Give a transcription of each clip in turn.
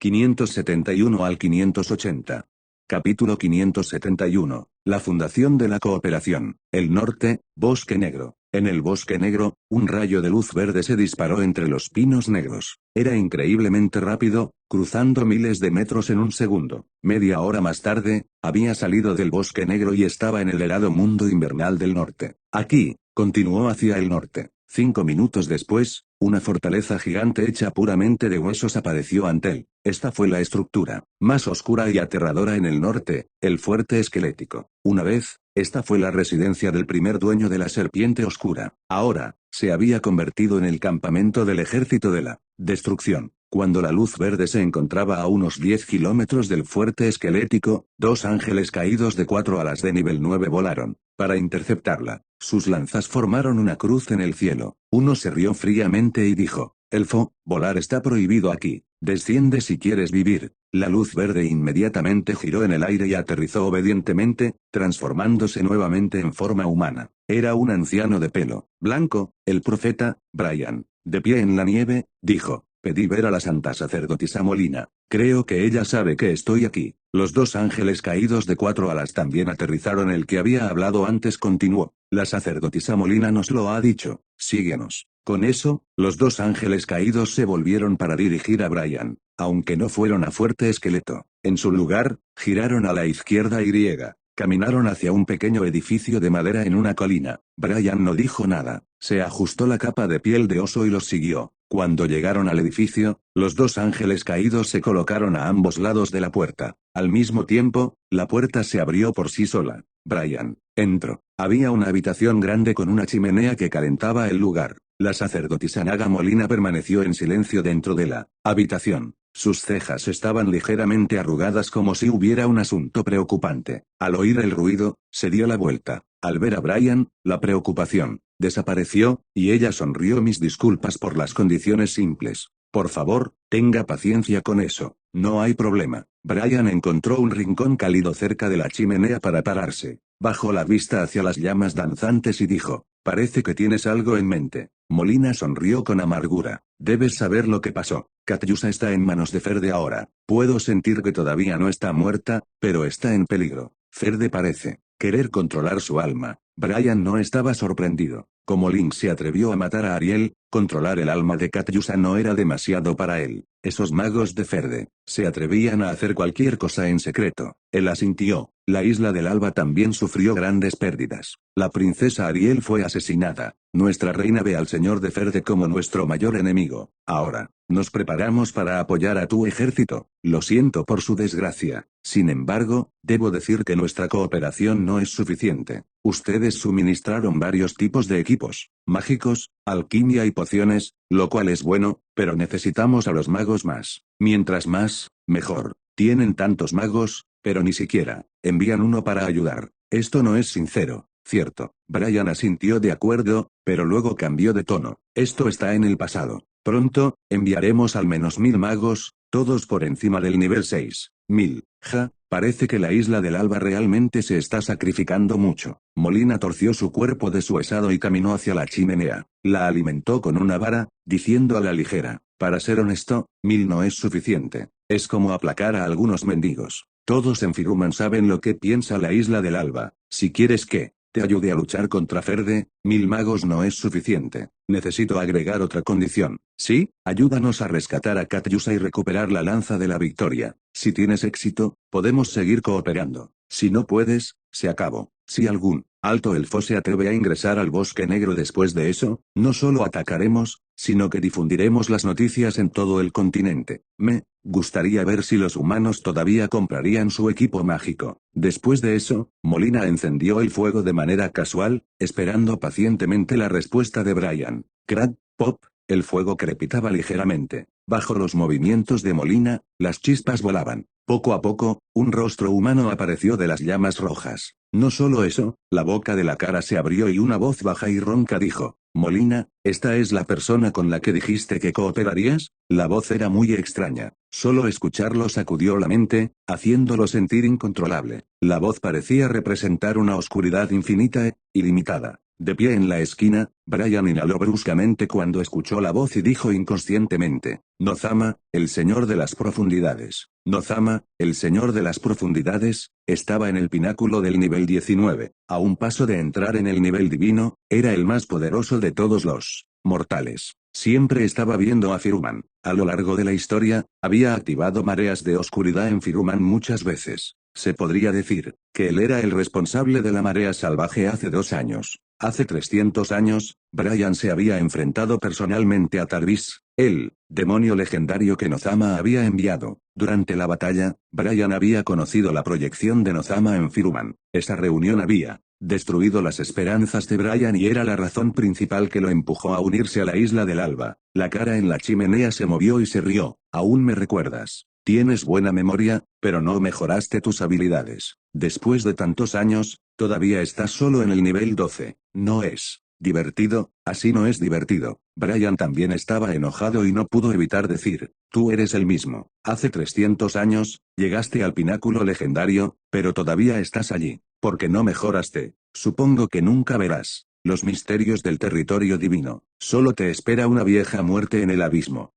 571 al 580. Capítulo 571. La fundación de la cooperación. El norte, Bosque Negro. En el Bosque Negro, un rayo de luz verde se disparó entre los pinos negros. Era increíblemente rápido, cruzando miles de metros en un segundo. Media hora más tarde, había salido del Bosque Negro y estaba en el helado mundo invernal del norte. Aquí, continuó hacia el norte. 5 minutos después, una fortaleza gigante hecha puramente de huesos apareció ante él. Esta fue la estructura más oscura y aterradora en el norte, el fuerte esquelético. Una vez, esta fue la residencia del primer dueño de la serpiente oscura. Ahora, se había convertido en el campamento del ejército de la destrucción. Cuando la luz verde se encontraba a unos 10 kilómetros del fuerte esquelético, 2 ángeles caídos de 4 alas de nivel 9 volaron para interceptarla. Sus lanzas formaron una cruz en el cielo. Uno se rió fríamente y dijo: «Elfo, volar está prohibido aquí. Desciende si quieres vivir». La luz verde inmediatamente giró en el aire y aterrizó obedientemente, transformándose nuevamente en forma humana. Era un anciano de pelo blanco, el profeta, Brian. De pie en la nieve, dijo: «Pedí ver a la santa sacerdotisa Molina. Creo que ella sabe que estoy aquí». Los 2 ángeles caídos de 4 alas también aterrizaron. El que había hablado antes continuó: «La sacerdotisa Molina nos lo ha dicho. Síguenos». Con eso, los 2 ángeles caídos se volvieron para dirigir a Brian, aunque no fueron a Fuerte Esqueleto. En su lugar, giraron a la izquierda y caminaron hacia un pequeño edificio de madera en una colina. Brian no dijo nada, se ajustó la capa de piel de oso y los siguió. Cuando llegaron al edificio, los 2 ángeles caídos se colocaron a ambos lados de la puerta. Al mismo tiempo, la puerta se abrió por sí sola. Brian entró. Había una habitación grande con una chimenea que calentaba el lugar. La sacerdotisa Naga Molina permaneció en silencio dentro de la habitación. Sus cejas estaban ligeramente arrugadas como si hubiera un asunto preocupante. Al oír el ruido, se dio la vuelta. Al ver a Brian, la preocupación desapareció, y ella sonrió. «Mis disculpas por las condiciones simples. Por favor, tenga paciencia con eso. No hay problema». Brian encontró un rincón cálido cerca de la chimenea para pararse. Bajó la vista hacia las llamas danzantes y dijo: «Parece que tienes algo en mente». Molina sonrió con amargura. «Debes saber lo que pasó. Katyusa está en manos de Ferde ahora. Puedo sentir que todavía no está muerta, pero está en peligro. Ferde parece querer controlar su alma». Brian no estaba sorprendido. Como Link se atrevió a matar a Ariel, controlar el alma de Katyusa no era demasiado para él. Esos magos de Ferde se atrevían a hacer cualquier cosa en secreto. Él asintió. La isla del Alba también sufrió grandes pérdidas. La princesa Ariel fue asesinada. Nuestra reina ve al señor de Ferde como nuestro mayor enemigo. Ahora, nos preparamos para apoyar a tu ejército. Lo siento por su desgracia. Sin embargo, debo decir que nuestra cooperación no es suficiente. Ustedes suministraron varios tipos de equipos mágicos, alquimia y pociones, lo cual es bueno, pero necesitamos a los magos más. Mientras más, mejor. Tienen tantos magos, pero ni siquiera envían uno para ayudar. Esto no es sincero, ¿cierto? Brian asintió de acuerdo, pero luego cambió de tono. Esto está en el pasado. Pronto, enviaremos al menos 1000 magos, todos por encima del nivel 6. 1000. Parece que la isla del Alba realmente se está sacrificando mucho. Molina torció su cuerpo deshuesado y caminó hacia la chimenea. La alimentó con una vara, diciendo a la ligera: «Para ser honesto, 1000 no es suficiente. Es como aplacar a algunos mendigos. Todos en Firuman saben lo que piensa la isla del Alba. Si quieres que te ayude a luchar contra Ferde, 1000 magos no es suficiente. Necesito agregar otra condición. Sí, ayúdanos a rescatar a Katyusa y recuperar la lanza de la victoria. Si tienes éxito, podemos seguir cooperando. Si no puedes, se acabó». Si algún alto elfo se atreve a ingresar al Bosque Negro después de eso, no solo atacaremos, sino que difundiremos las noticias en todo el continente. Me gustaría ver si los humanos todavía comprarían su equipo mágico. Después de eso, Molina encendió el fuego de manera casual, esperando pacientemente la respuesta de Brian. Crack, pop, el fuego crepitaba ligeramente. Bajo los movimientos de Molina, las chispas volaban. Poco a poco, un rostro humano apareció de las llamas rojas. No solo eso, la boca de la cara se abrió y una voz baja y ronca dijo: «Molina, ¿esta es la persona con la que dijiste que cooperarías?». La voz era muy extraña. Solo escucharlo sacudió la mente, haciéndolo sentir incontrolable. La voz parecía representar una oscuridad infinita e ilimitada. De pie en la esquina, Brian inhaló bruscamente cuando escuchó la voz y dijo inconscientemente: Nozama, el señor de las profundidades. Nozama, el señor de las profundidades, estaba en el pináculo del nivel 19, a un paso de entrar en el nivel divino, era el más poderoso de todos los mortales. Siempre estaba viendo a Firuman. A lo largo de la historia, había activado mareas de oscuridad en Firuman muchas veces. Se podría decir que él era el responsable de la marea salvaje hace 2 años. Hace 300 años, Brian se había enfrentado personalmente a Tarvis, el demonio legendario que Nozama había enviado. Durante la batalla, Brian había conocido la proyección de Nozama en Firuman. Esa reunión había destruido las esperanzas de Brian y era la razón principal que lo empujó a unirse a la Isla del Alba. La cara en la chimenea se movió y se rió. ¿Aún me recuerdas? Tienes buena memoria, pero no mejoraste tus habilidades. Después de tantos años, todavía estás solo en el nivel 12. No es divertido, así no es divertido. Brian también estaba enojado y no pudo evitar decir: tú eres el mismo. Hace 300 años, llegaste al pináculo legendario, pero todavía estás allí. Porque no mejoraste. Supongo que nunca verás los misterios del territorio divino. Solo te espera una vieja muerte en el abismo.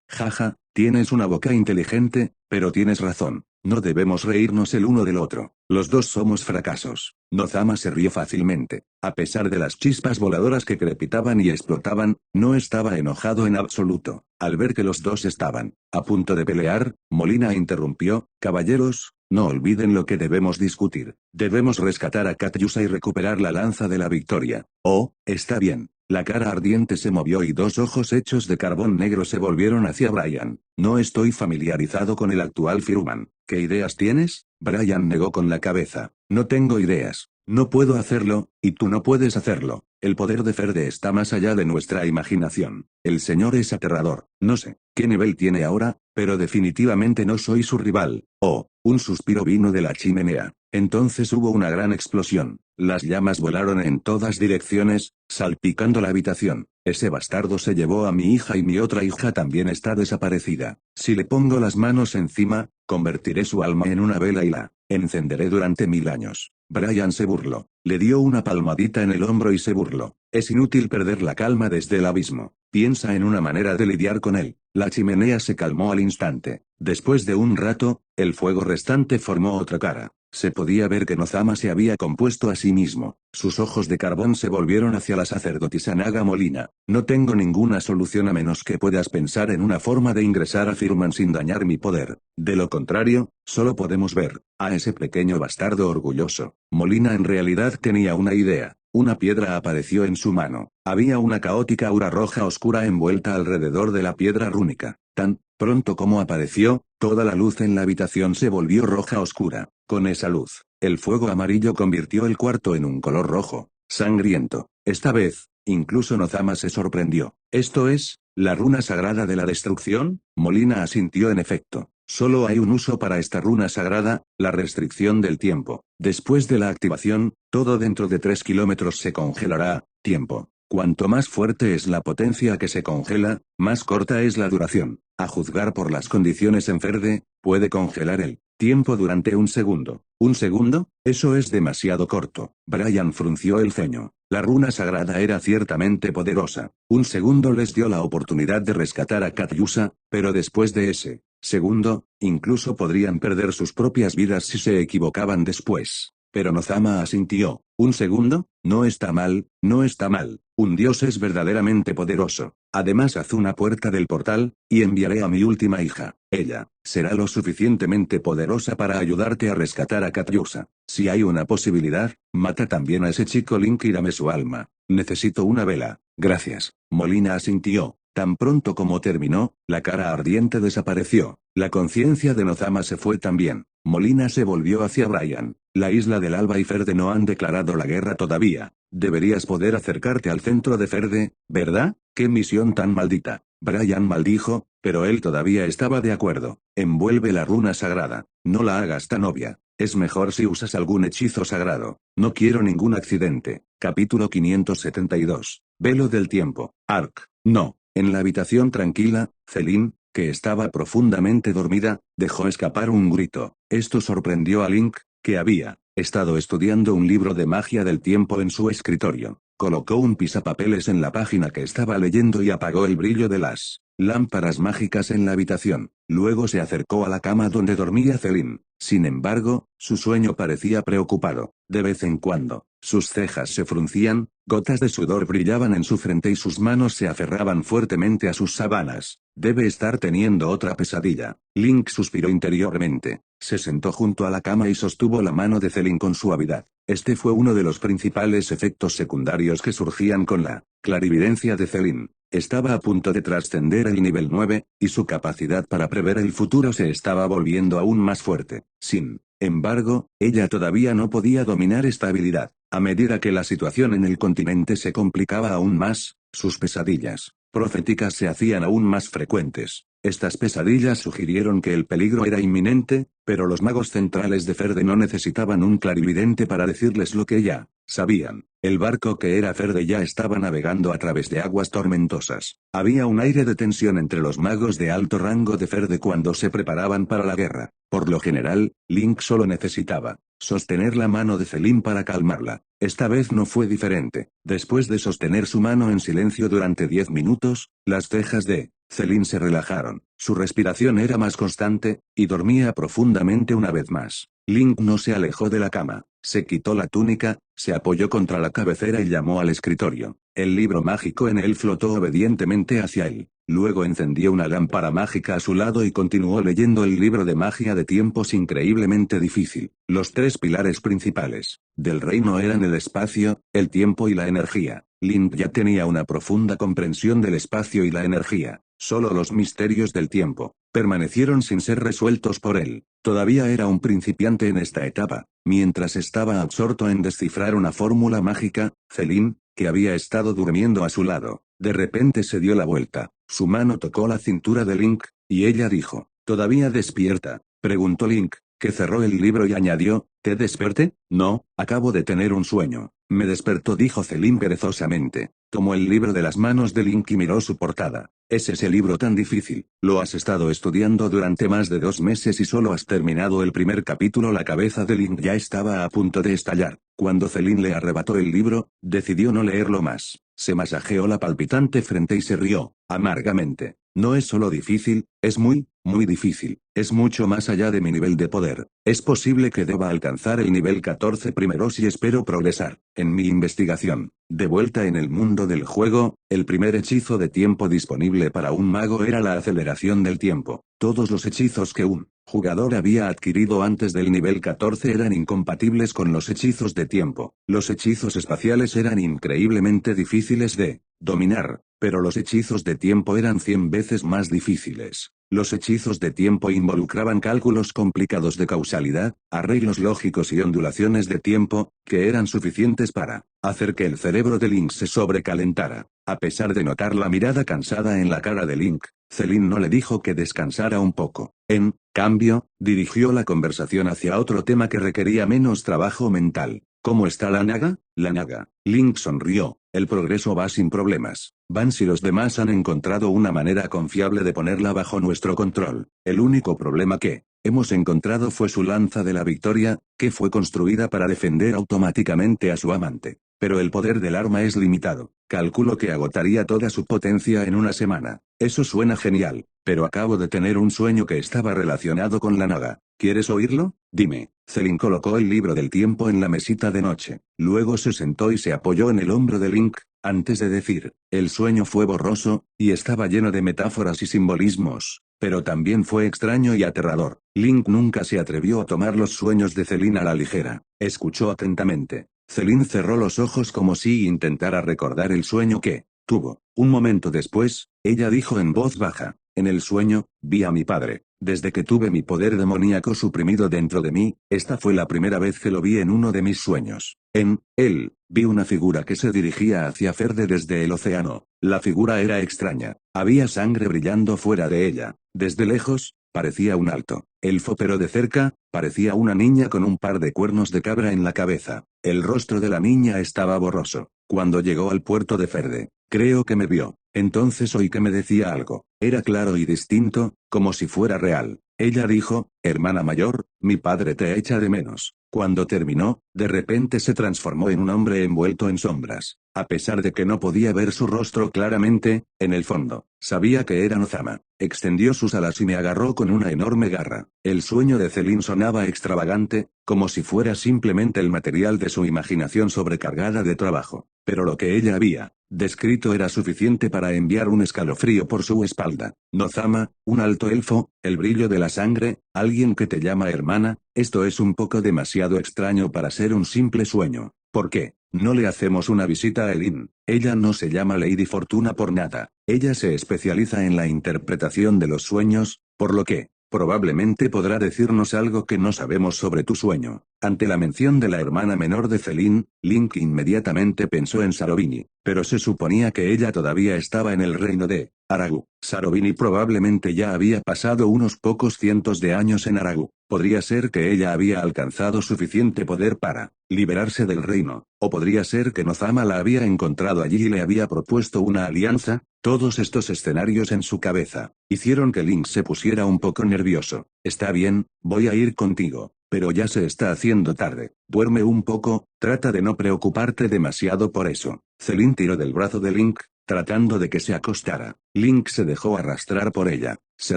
Jaja, tienes una boca inteligente, pero tienes razón. No debemos reírnos el uno del otro. Los dos somos fracasos. Nozama se rió fácilmente. A pesar de las chispas voladoras que crepitaban y explotaban, no estaba enojado en absoluto. Al ver que los dos estaban a punto de pelear, Molina interrumpió: caballeros, no olviden lo que debemos discutir. Debemos rescatar a Katyusa y recuperar la lanza de la victoria. Oh, está bien. La cara ardiente se movió y 2 ojos hechos de carbón negro se volvieron hacia Brian. No estoy familiarizado con el actual Firuman. ¿Qué ideas tienes? Brian negó con la cabeza. No tengo ideas. No puedo hacerlo, y tú no puedes hacerlo. El poder de Ferde está más allá de nuestra imaginación. El señor es aterrador. No sé qué nivel tiene ahora, pero definitivamente no soy su rival. Oh, un suspiro vino de la chimenea. Entonces hubo una gran explosión. Las llamas volaron en todas direcciones, salpicando la habitación. Ese bastardo se llevó a mi hija y mi otra hija también está desaparecida. Si le pongo las manos encima, convertiré su alma en una vela y la encenderé durante 1000 años. Brian se burló. Le dio una palmadita en el hombro y se burló. Es inútil perder la calma desde el abismo. Piensa en una manera de lidiar con él. La chimenea se calmó al instante. Después de un rato, el fuego restante formó otra cara. Se podía ver que Nozama se había compuesto a sí mismo. Sus ojos de carbón se volvieron hacia la sacerdotisa Naga Molina. No tengo ninguna solución a menos que puedas pensar en una forma de ingresar a Firuman sin dañar mi poder. De lo contrario, solo podemos ver a ese pequeño bastardo orgulloso. Molina en realidad tenía una idea. Una piedra apareció en su mano. Había una caótica aura roja oscura envuelta alrededor de la piedra rúnica. Tan pronto como apareció, toda la luz en la habitación se volvió roja oscura. Con esa luz, el fuego amarillo convirtió el cuarto en un color rojo, sangriento. Esta vez, incluso Nozama se sorprendió. ¿Esto es la runa sagrada de la destrucción? Molina asintió en efecto. Solo hay un uso para esta runa sagrada, la restricción del tiempo. Después de la activación, todo dentro de 3 kilómetros se congelará. Tiempo. Cuanto más fuerte es la potencia que se congela, más corta es la duración. A juzgar por las condiciones en Ferde, puede congelar el tiempo durante 1 segundo. ¿1 segundo? Eso es demasiado corto. Brian frunció el ceño. La runa sagrada era ciertamente poderosa. 1 segundo les dio la oportunidad de rescatar a Katyusa, pero después de ese segundo, incluso podrían perder sus propias vidas si se equivocaban después. Pero Nozama asintió. ¿1 segundo? No está mal, no está mal. Un dios es verdaderamente poderoso. Además haz una puerta del portal, y enviaré a mi última hija. Ella será lo suficientemente poderosa para ayudarte a rescatar a Katyusa. Si hay una posibilidad, mata también a ese chico Link y dame su alma. Necesito una vela. Gracias. Molina asintió. Tan pronto como terminó, la cara ardiente desapareció. La conciencia de Nozama se fue también. Molina se volvió hacia Brian. La isla del Alba y Ferde no han declarado la guerra todavía. Deberías poder acercarte al centro de Ferde, ¿verdad? ¡Qué misión tan maldita! Brian maldijo, pero él todavía estaba de acuerdo. Envuelve la runa sagrada. No la hagas tan obvia. Es mejor si usas algún hechizo sagrado. No quiero ningún accidente. Capítulo 572. Velo del tiempo. Ark. No. En la habitación tranquila, Celine, que estaba profundamente dormida, dejó escapar un grito. Esto sorprendió a Link, que había estado estudiando un libro de magia del tiempo en su escritorio. colocó un pisapapeles en la página que estaba leyendo y apagó el brillo de las lámparas mágicas en la habitación. Luego se acercó a la cama donde dormía Celine. Sin embargo, su sueño parecía preocupado. De vez en cuando, sus cejas se fruncían, gotas de sudor brillaban en su frente y sus manos se aferraban fuertemente a sus sábanas. Debe estar teniendo otra pesadilla. Link suspiró interiormente. Se sentó junto a la cama y sostuvo la mano de Celine con suavidad. Este fue uno de los principales efectos secundarios que surgían con la clarividencia de Celine. Estaba a punto de trascender el nivel 9, y su capacidad para prever el futuro se estaba volviendo aún más fuerte. Sin embargo, ella todavía no podía dominar esta habilidad. A medida que la situación en el continente se complicaba aún más, sus pesadillas proféticas se hacían aún más frecuentes. Estas pesadillas sugirieron que el peligro era inminente, pero los magos centrales de Ferde no necesitaban un clarividente para decirles lo que ya sabían. El barco que era Ferde ya estaba navegando a través de aguas tormentosas. Había un aire de tensión entre los magos de alto rango de Ferde cuando se preparaban para la guerra. Por lo general, Link solo necesitaba sostener la mano de Celine para calmarla. Esta vez no fue diferente. Después de sostener su mano en silencio durante 10 minutos, las cejas de Celine se relajaron. Su respiración era más constante, y dormía profundamente una vez más. Link no se alejó de la cama. Se quitó la túnica, se apoyó contra la cabecera y llamó al escritorio. El libro mágico en él flotó obedientemente hacia él. Luego encendió una lámpara mágica a su lado y continuó leyendo el libro de magia de tiempos increíblemente difícil. Los tres pilares principales del reino eran el espacio, el tiempo y la energía. Link ya tenía una profunda comprensión del espacio y la energía. Solo los misterios del tiempo permanecieron sin ser resueltos por él. Todavía era un principiante en esta etapa. Mientras estaba absorto en descifrar una fórmula mágica, Celine, que había estado durmiendo a su lado, de repente se dio la vuelta. Su mano tocó la cintura de Link, y ella dijo: ¿Todavía despierta?, preguntó Link, que cerró el libro y añadió: ¿Te desperté? No, acabo de tener un sueño. Me despertó, dijo Celine perezosamente. Tomó el libro de las manos de Link y miró su portada. ¿Es ese libro tan difícil? Lo has estado estudiando durante más de 2 meses y solo has terminado el primer capítulo. La cabeza de Link ya estaba a punto de estallar. Cuando Celine le arrebató el libro, decidió no leerlo más. Se masajeó la palpitante frente y se rió amargamente. No es solo difícil, es muy difícil. Es mucho más allá de mi nivel de poder. Es posible que deba alcanzar el nivel 14 primero si espero progresar. En mi investigación, de vuelta en el mundo del juego, el primer hechizo de tiempo disponible para un mago era la aceleración del tiempo. Todos los hechizos que un jugador había adquirido antes del nivel 14 eran incompatibles con los hechizos de tiempo. Los hechizos espaciales eran increíblemente difíciles de dominar, pero los hechizos de tiempo eran 100 veces más difíciles. Los hechizos de tiempo involucraban cálculos complicados de causalidad, arreglos lógicos y ondulaciones de tiempo, que eran suficientes para hacer que el cerebro de Link se sobrecalentara. A pesar de notar la mirada cansada en la cara de Link, Celine no le dijo que descansara un poco. En cambio, dirigió la conversación hacia otro tema que requería menos trabajo mental. ¿Cómo está la Naga? La Naga. Link sonrió. El progreso va sin problemas. Vance y los demás han encontrado una manera confiable de ponerla bajo nuestro control. El único problema que hemos encontrado fue su lanza de la victoria, que fue construida para defender automáticamente a su amante. Pero el poder del arma es limitado. Calculo que agotaría toda su potencia en una semana. Eso suena genial, pero acabo de tener un sueño que estaba relacionado con la Naga. ¿Quieres oírlo? Dime. Celine colocó el libro del tiempo en la mesita de noche. Luego se sentó y se apoyó en el hombro de Link, antes de decir: el sueño fue borroso, y estaba lleno de metáforas y simbolismos, pero también fue extraño y aterrador. Link nunca se atrevió a tomar los sueños de Celine a la ligera. Escuchó atentamente. Celine cerró los ojos como si intentara recordar el sueño que tuvo. Un momento después, ella dijo en voz baja: en el sueño, vi a mi padre. Desde que tuve mi poder demoníaco suprimido dentro de mí, esta fue la primera vez que lo vi en uno de mis sueños. En él, vi una figura que se dirigía hacia Ferde desde el océano. La figura era extraña. Había sangre brillando fuera de ella. Desde lejos, parecía un alto elfo, pero de cerca, parecía una niña con un par de cuernos de cabra en la cabeza. El rostro de la niña estaba borroso. Cuando llegó al puerto de Ferde, creo que me vio. Entonces oí que me decía algo. Era claro y distinto, como si fuera real. Ella dijo: hermana mayor, mi padre te echa de menos. Cuando terminó, de repente se transformó en un hombre envuelto en sombras. A pesar de que no podía ver su rostro claramente, en el fondo, sabía que era Nozama. Extendió sus alas y me agarró con una enorme garra. El sueño de Celine sonaba extravagante, como si fuera simplemente el material de su imaginación sobrecargada de trabajo. Pero lo que ella había descrito era suficiente para enviar un escalofrío por su espalda. Nozama, un alto elfo, el brillo de la sangre, alguien que te llama hermana, esto es un poco demasiado extraño para ser un simple sueño. ¿Por qué no le hacemos una visita a Elin? Ella no se llama Lady Fortuna por nada. Ella se especializa en la interpretación de los sueños, por lo que, probablemente podrá decirnos algo que no sabemos sobre tu sueño. Ante la mención de la hermana menor de Celine, Link inmediatamente pensó en Sarovini, pero se suponía que ella todavía estaba en el reino de Aragu. Sarovini probablemente ya había pasado unos pocos cientos de años en Aragu. Podría ser que ella había alcanzado suficiente poder para liberarse del reino, o podría ser que Nozama la había encontrado allí y le había propuesto una alianza. Todos estos escenarios en su cabeza hicieron que Link se pusiera un poco nervioso. Está bien, voy a ir contigo, pero ya se está haciendo tarde. Duerme un poco, trata de no preocuparte demasiado por eso. Celine tiró del brazo de Link, tratando de que se acostara. Link se dejó arrastrar por ella, se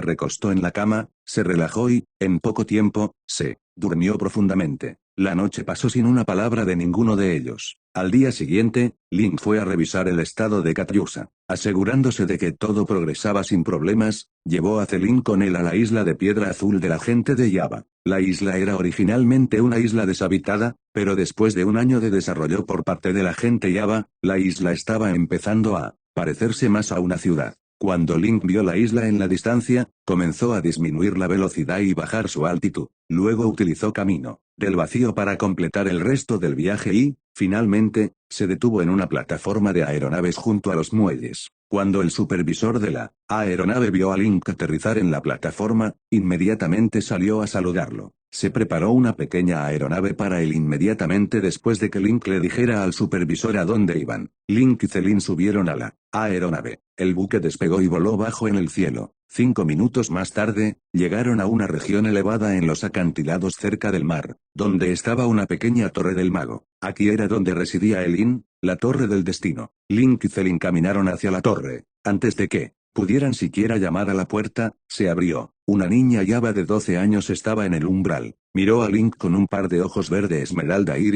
recostó en la cama, se relajó y, en poco tiempo, se durmió profundamente. La noche pasó sin una palabra de ninguno de ellos. Al día siguiente, Link fue a revisar el estado de Katyusha. Asegurándose de que todo progresaba sin problemas, llevó a Celine con él a la isla de piedra azul de la gente de Java. La isla era originalmente una isla deshabitada, pero después de un año de desarrollo por parte de la gente Java, la isla estaba empezando a parecerse más a una ciudad. Cuando Link vio la isla en la distancia, comenzó a disminuir la velocidad y bajar su altitud. Luego utilizó camino del vacío para completar el resto del viaje y, finalmente, se detuvo en una plataforma de aeronaves junto a los muelles. Cuando el supervisor de la aeronave vio a Link aterrizar en la plataforma, inmediatamente salió a saludarlo. Se preparó una pequeña aeronave para él inmediatamente después de que Link le dijera al supervisor a dónde iban. Link y Celine subieron a la aeronave. El buque despegó y voló bajo en el cielo. 5 minutos más tarde, llegaron a una región elevada en los acantilados cerca del mar, donde estaba una pequeña torre del mago. Aquí era donde residía Elin, la torre del destino. Link y Celine caminaron hacia la torre. Antes de que pudieran siquiera llamar a la puerta, se abrió. Una niña Java de 12 años estaba en el umbral. Miró a Link con un par de ojos verde esmeralda y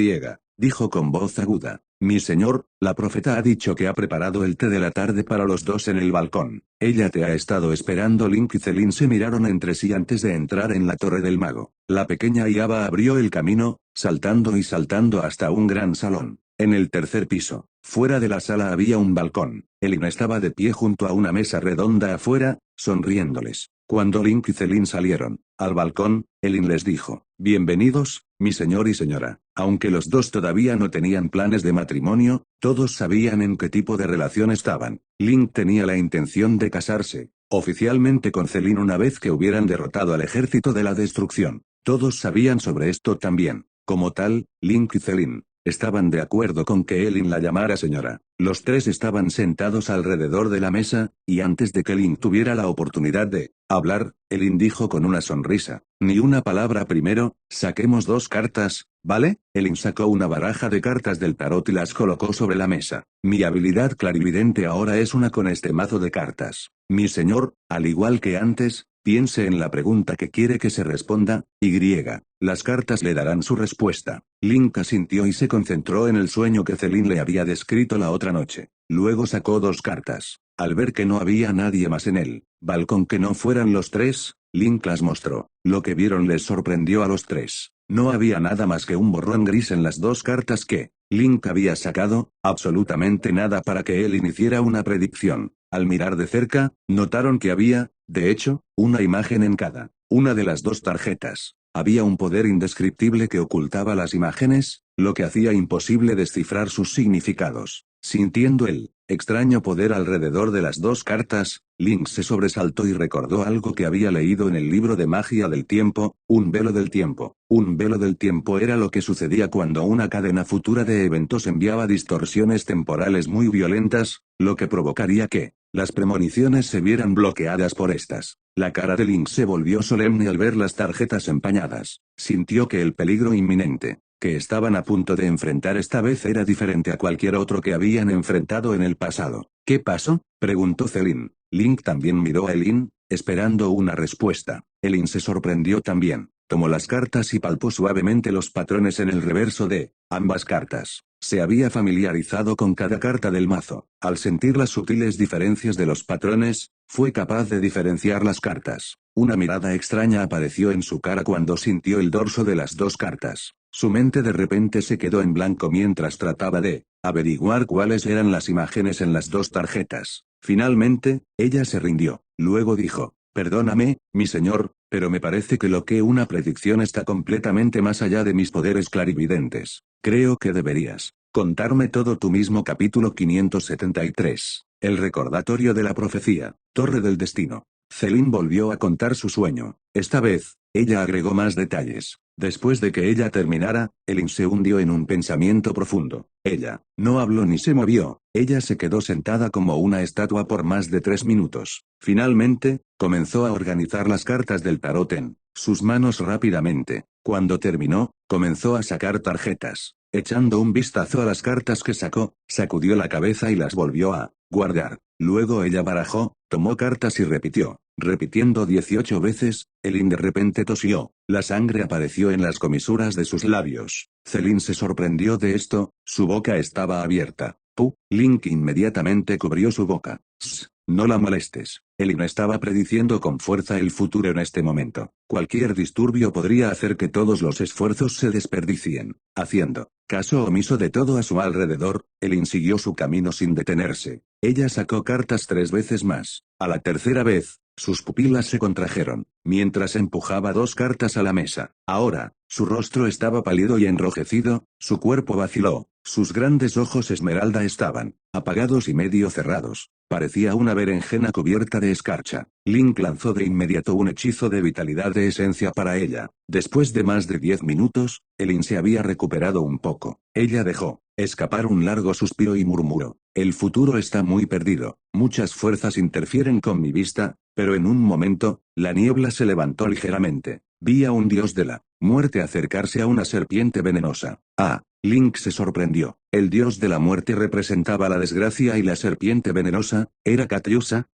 dijo con voz aguda: mi señor, la profeta ha dicho que ha preparado el té de la tarde para los dos en el balcón. Ella te ha estado esperando. Link y Celine se miraron entre sí antes de entrar en la torre del mago. La pequeña Java abrió el camino, saltando y saltando hasta un gran salón. En el tercer piso, fuera de la sala había un balcón. Elin estaba de pie junto a una mesa redonda afuera, sonriéndoles. Cuando Link y Celine salieron al balcón, Elin les dijo: bienvenidos, mi señor y señora. Aunque los dos todavía no tenían planes de matrimonio, todos sabían en qué tipo de relación estaban. Link tenía la intención de casarse oficialmente con Celine una vez que hubieran derrotado al ejército de la destrucción. Todos sabían sobre esto también. Como tal, Link y Celine estaban de acuerdo con que Elin la llamara señora. Los tres estaban sentados alrededor de la mesa, y antes de que Link tuviera la oportunidad de hablar, Elin dijo con una sonrisa: ni una palabra primero, saquemos 2 cartas, ¿vale? Elin sacó una baraja de cartas del tarot y las colocó sobre la mesa. Mi habilidad clarividente ahora es una con este mazo de cartas. Mi señor, al igual que antes, piense en la pregunta que quiere que se responda, y las cartas le darán su respuesta. Link asintió y se concentró en el sueño que Celine le había descrito la otra noche. Luego sacó 2 cartas. Al ver que no había nadie más en el balcón que no fueran los tres, Link las mostró. Lo que vieron les sorprendió a los tres. No había nada más que un borrón gris en las 2 cartas que Link había sacado, absolutamente nada para que él hiciera una predicción. Al mirar de cerca, notaron que había, de hecho, una imagen en cada una de las 2 tarjetas. Había un poder indescriptible que ocultaba las imágenes, lo que hacía imposible descifrar sus significados. Sintiendo el extraño poder alrededor de las 2 cartas, Link se sobresaltó y recordó algo que había leído en el libro de magia del tiempo: un velo del tiempo. Un velo del tiempo era lo que sucedía cuando una cadena futura de eventos enviaba distorsiones temporales muy violentas, lo que provocaría que las premoniciones se vieran bloqueadas por estas. La cara de Link se volvió solemne al ver las tarjetas empañadas. Sintió que el peligro inminente que estaban a punto de enfrentar esta vez era diferente a cualquier otro que habían enfrentado en el pasado. ¿Qué pasó?, preguntó Celine. Link también miró a Elin, esperando una respuesta. Elin se sorprendió también. Tomó las cartas y palpó suavemente los patrones en el reverso de ambas cartas. Se había familiarizado con cada carta del mazo. Al sentir las sutiles diferencias de los patrones, fue capaz de diferenciar las cartas. Una mirada extraña apareció en su cara cuando sintió el dorso de las dos cartas. Su mente de repente se quedó en blanco mientras trataba de averiguar cuáles eran las imágenes en las dos tarjetas. Finalmente, ella se rindió. Luego dijo: «Perdóname, mi señor, pero me parece que lo que una predicción está completamente más allá de mis poderes clarividentes. Creo que deberías contarme todo tú mismo». Capítulo 573. El recordatorio de la profecía. Torre del destino. Celine volvió a contar su sueño. Esta vez, ella agregó más detalles. Después de que ella terminara, Elin se hundió en un pensamiento profundo. Ella no habló ni se movió. Ella se quedó sentada como una estatua por más de 3 minutos. Finalmente, comenzó a organizar las cartas del tarot en sus manos rápidamente. Cuando terminó, comenzó a sacar tarjetas. Echando un vistazo a las cartas que sacó, sacudió la cabeza y las volvió a guardar. Luego ella barajó, tomó cartas y repitió. Repitiendo 18 veces, Elin de repente tosió. La sangre apareció en las comisuras de sus labios. Celine se sorprendió de esto, su boca estaba abierta. Link inmediatamente cubrió su boca. No la molestes. Elin estaba prediciendo con fuerza el futuro en este momento. Cualquier disturbio podría hacer que todos los esfuerzos se desperdicien. Haciendo caso omiso de todo a su alrededor, Elin siguió su camino sin detenerse. Ella sacó cartas 3 veces más. A la tercera vez, sus pupilas se contrajeron, mientras empujaba 2 cartas a la mesa. Ahora, su rostro estaba pálido y enrojecido, su cuerpo vaciló, sus grandes ojos esmeralda estaban apagados y medio cerrados. Parecía una berenjena cubierta de escarcha. Link lanzó de inmediato un hechizo de vitalidad de esencia para ella. Después de más de 10 minutos, Elin se había recuperado un poco. Ella dejó escapar un largo suspiro y murmuró: «El futuro está muy perdido. Muchas fuerzas interfieren con mi vista, pero en un momento, la niebla se levantó ligeramente. Vi a un dios de la muerte acercarse a una serpiente venenosa». Link se sorprendió. El dios de la muerte representaba la desgracia y la serpiente venenosa era Katyusa.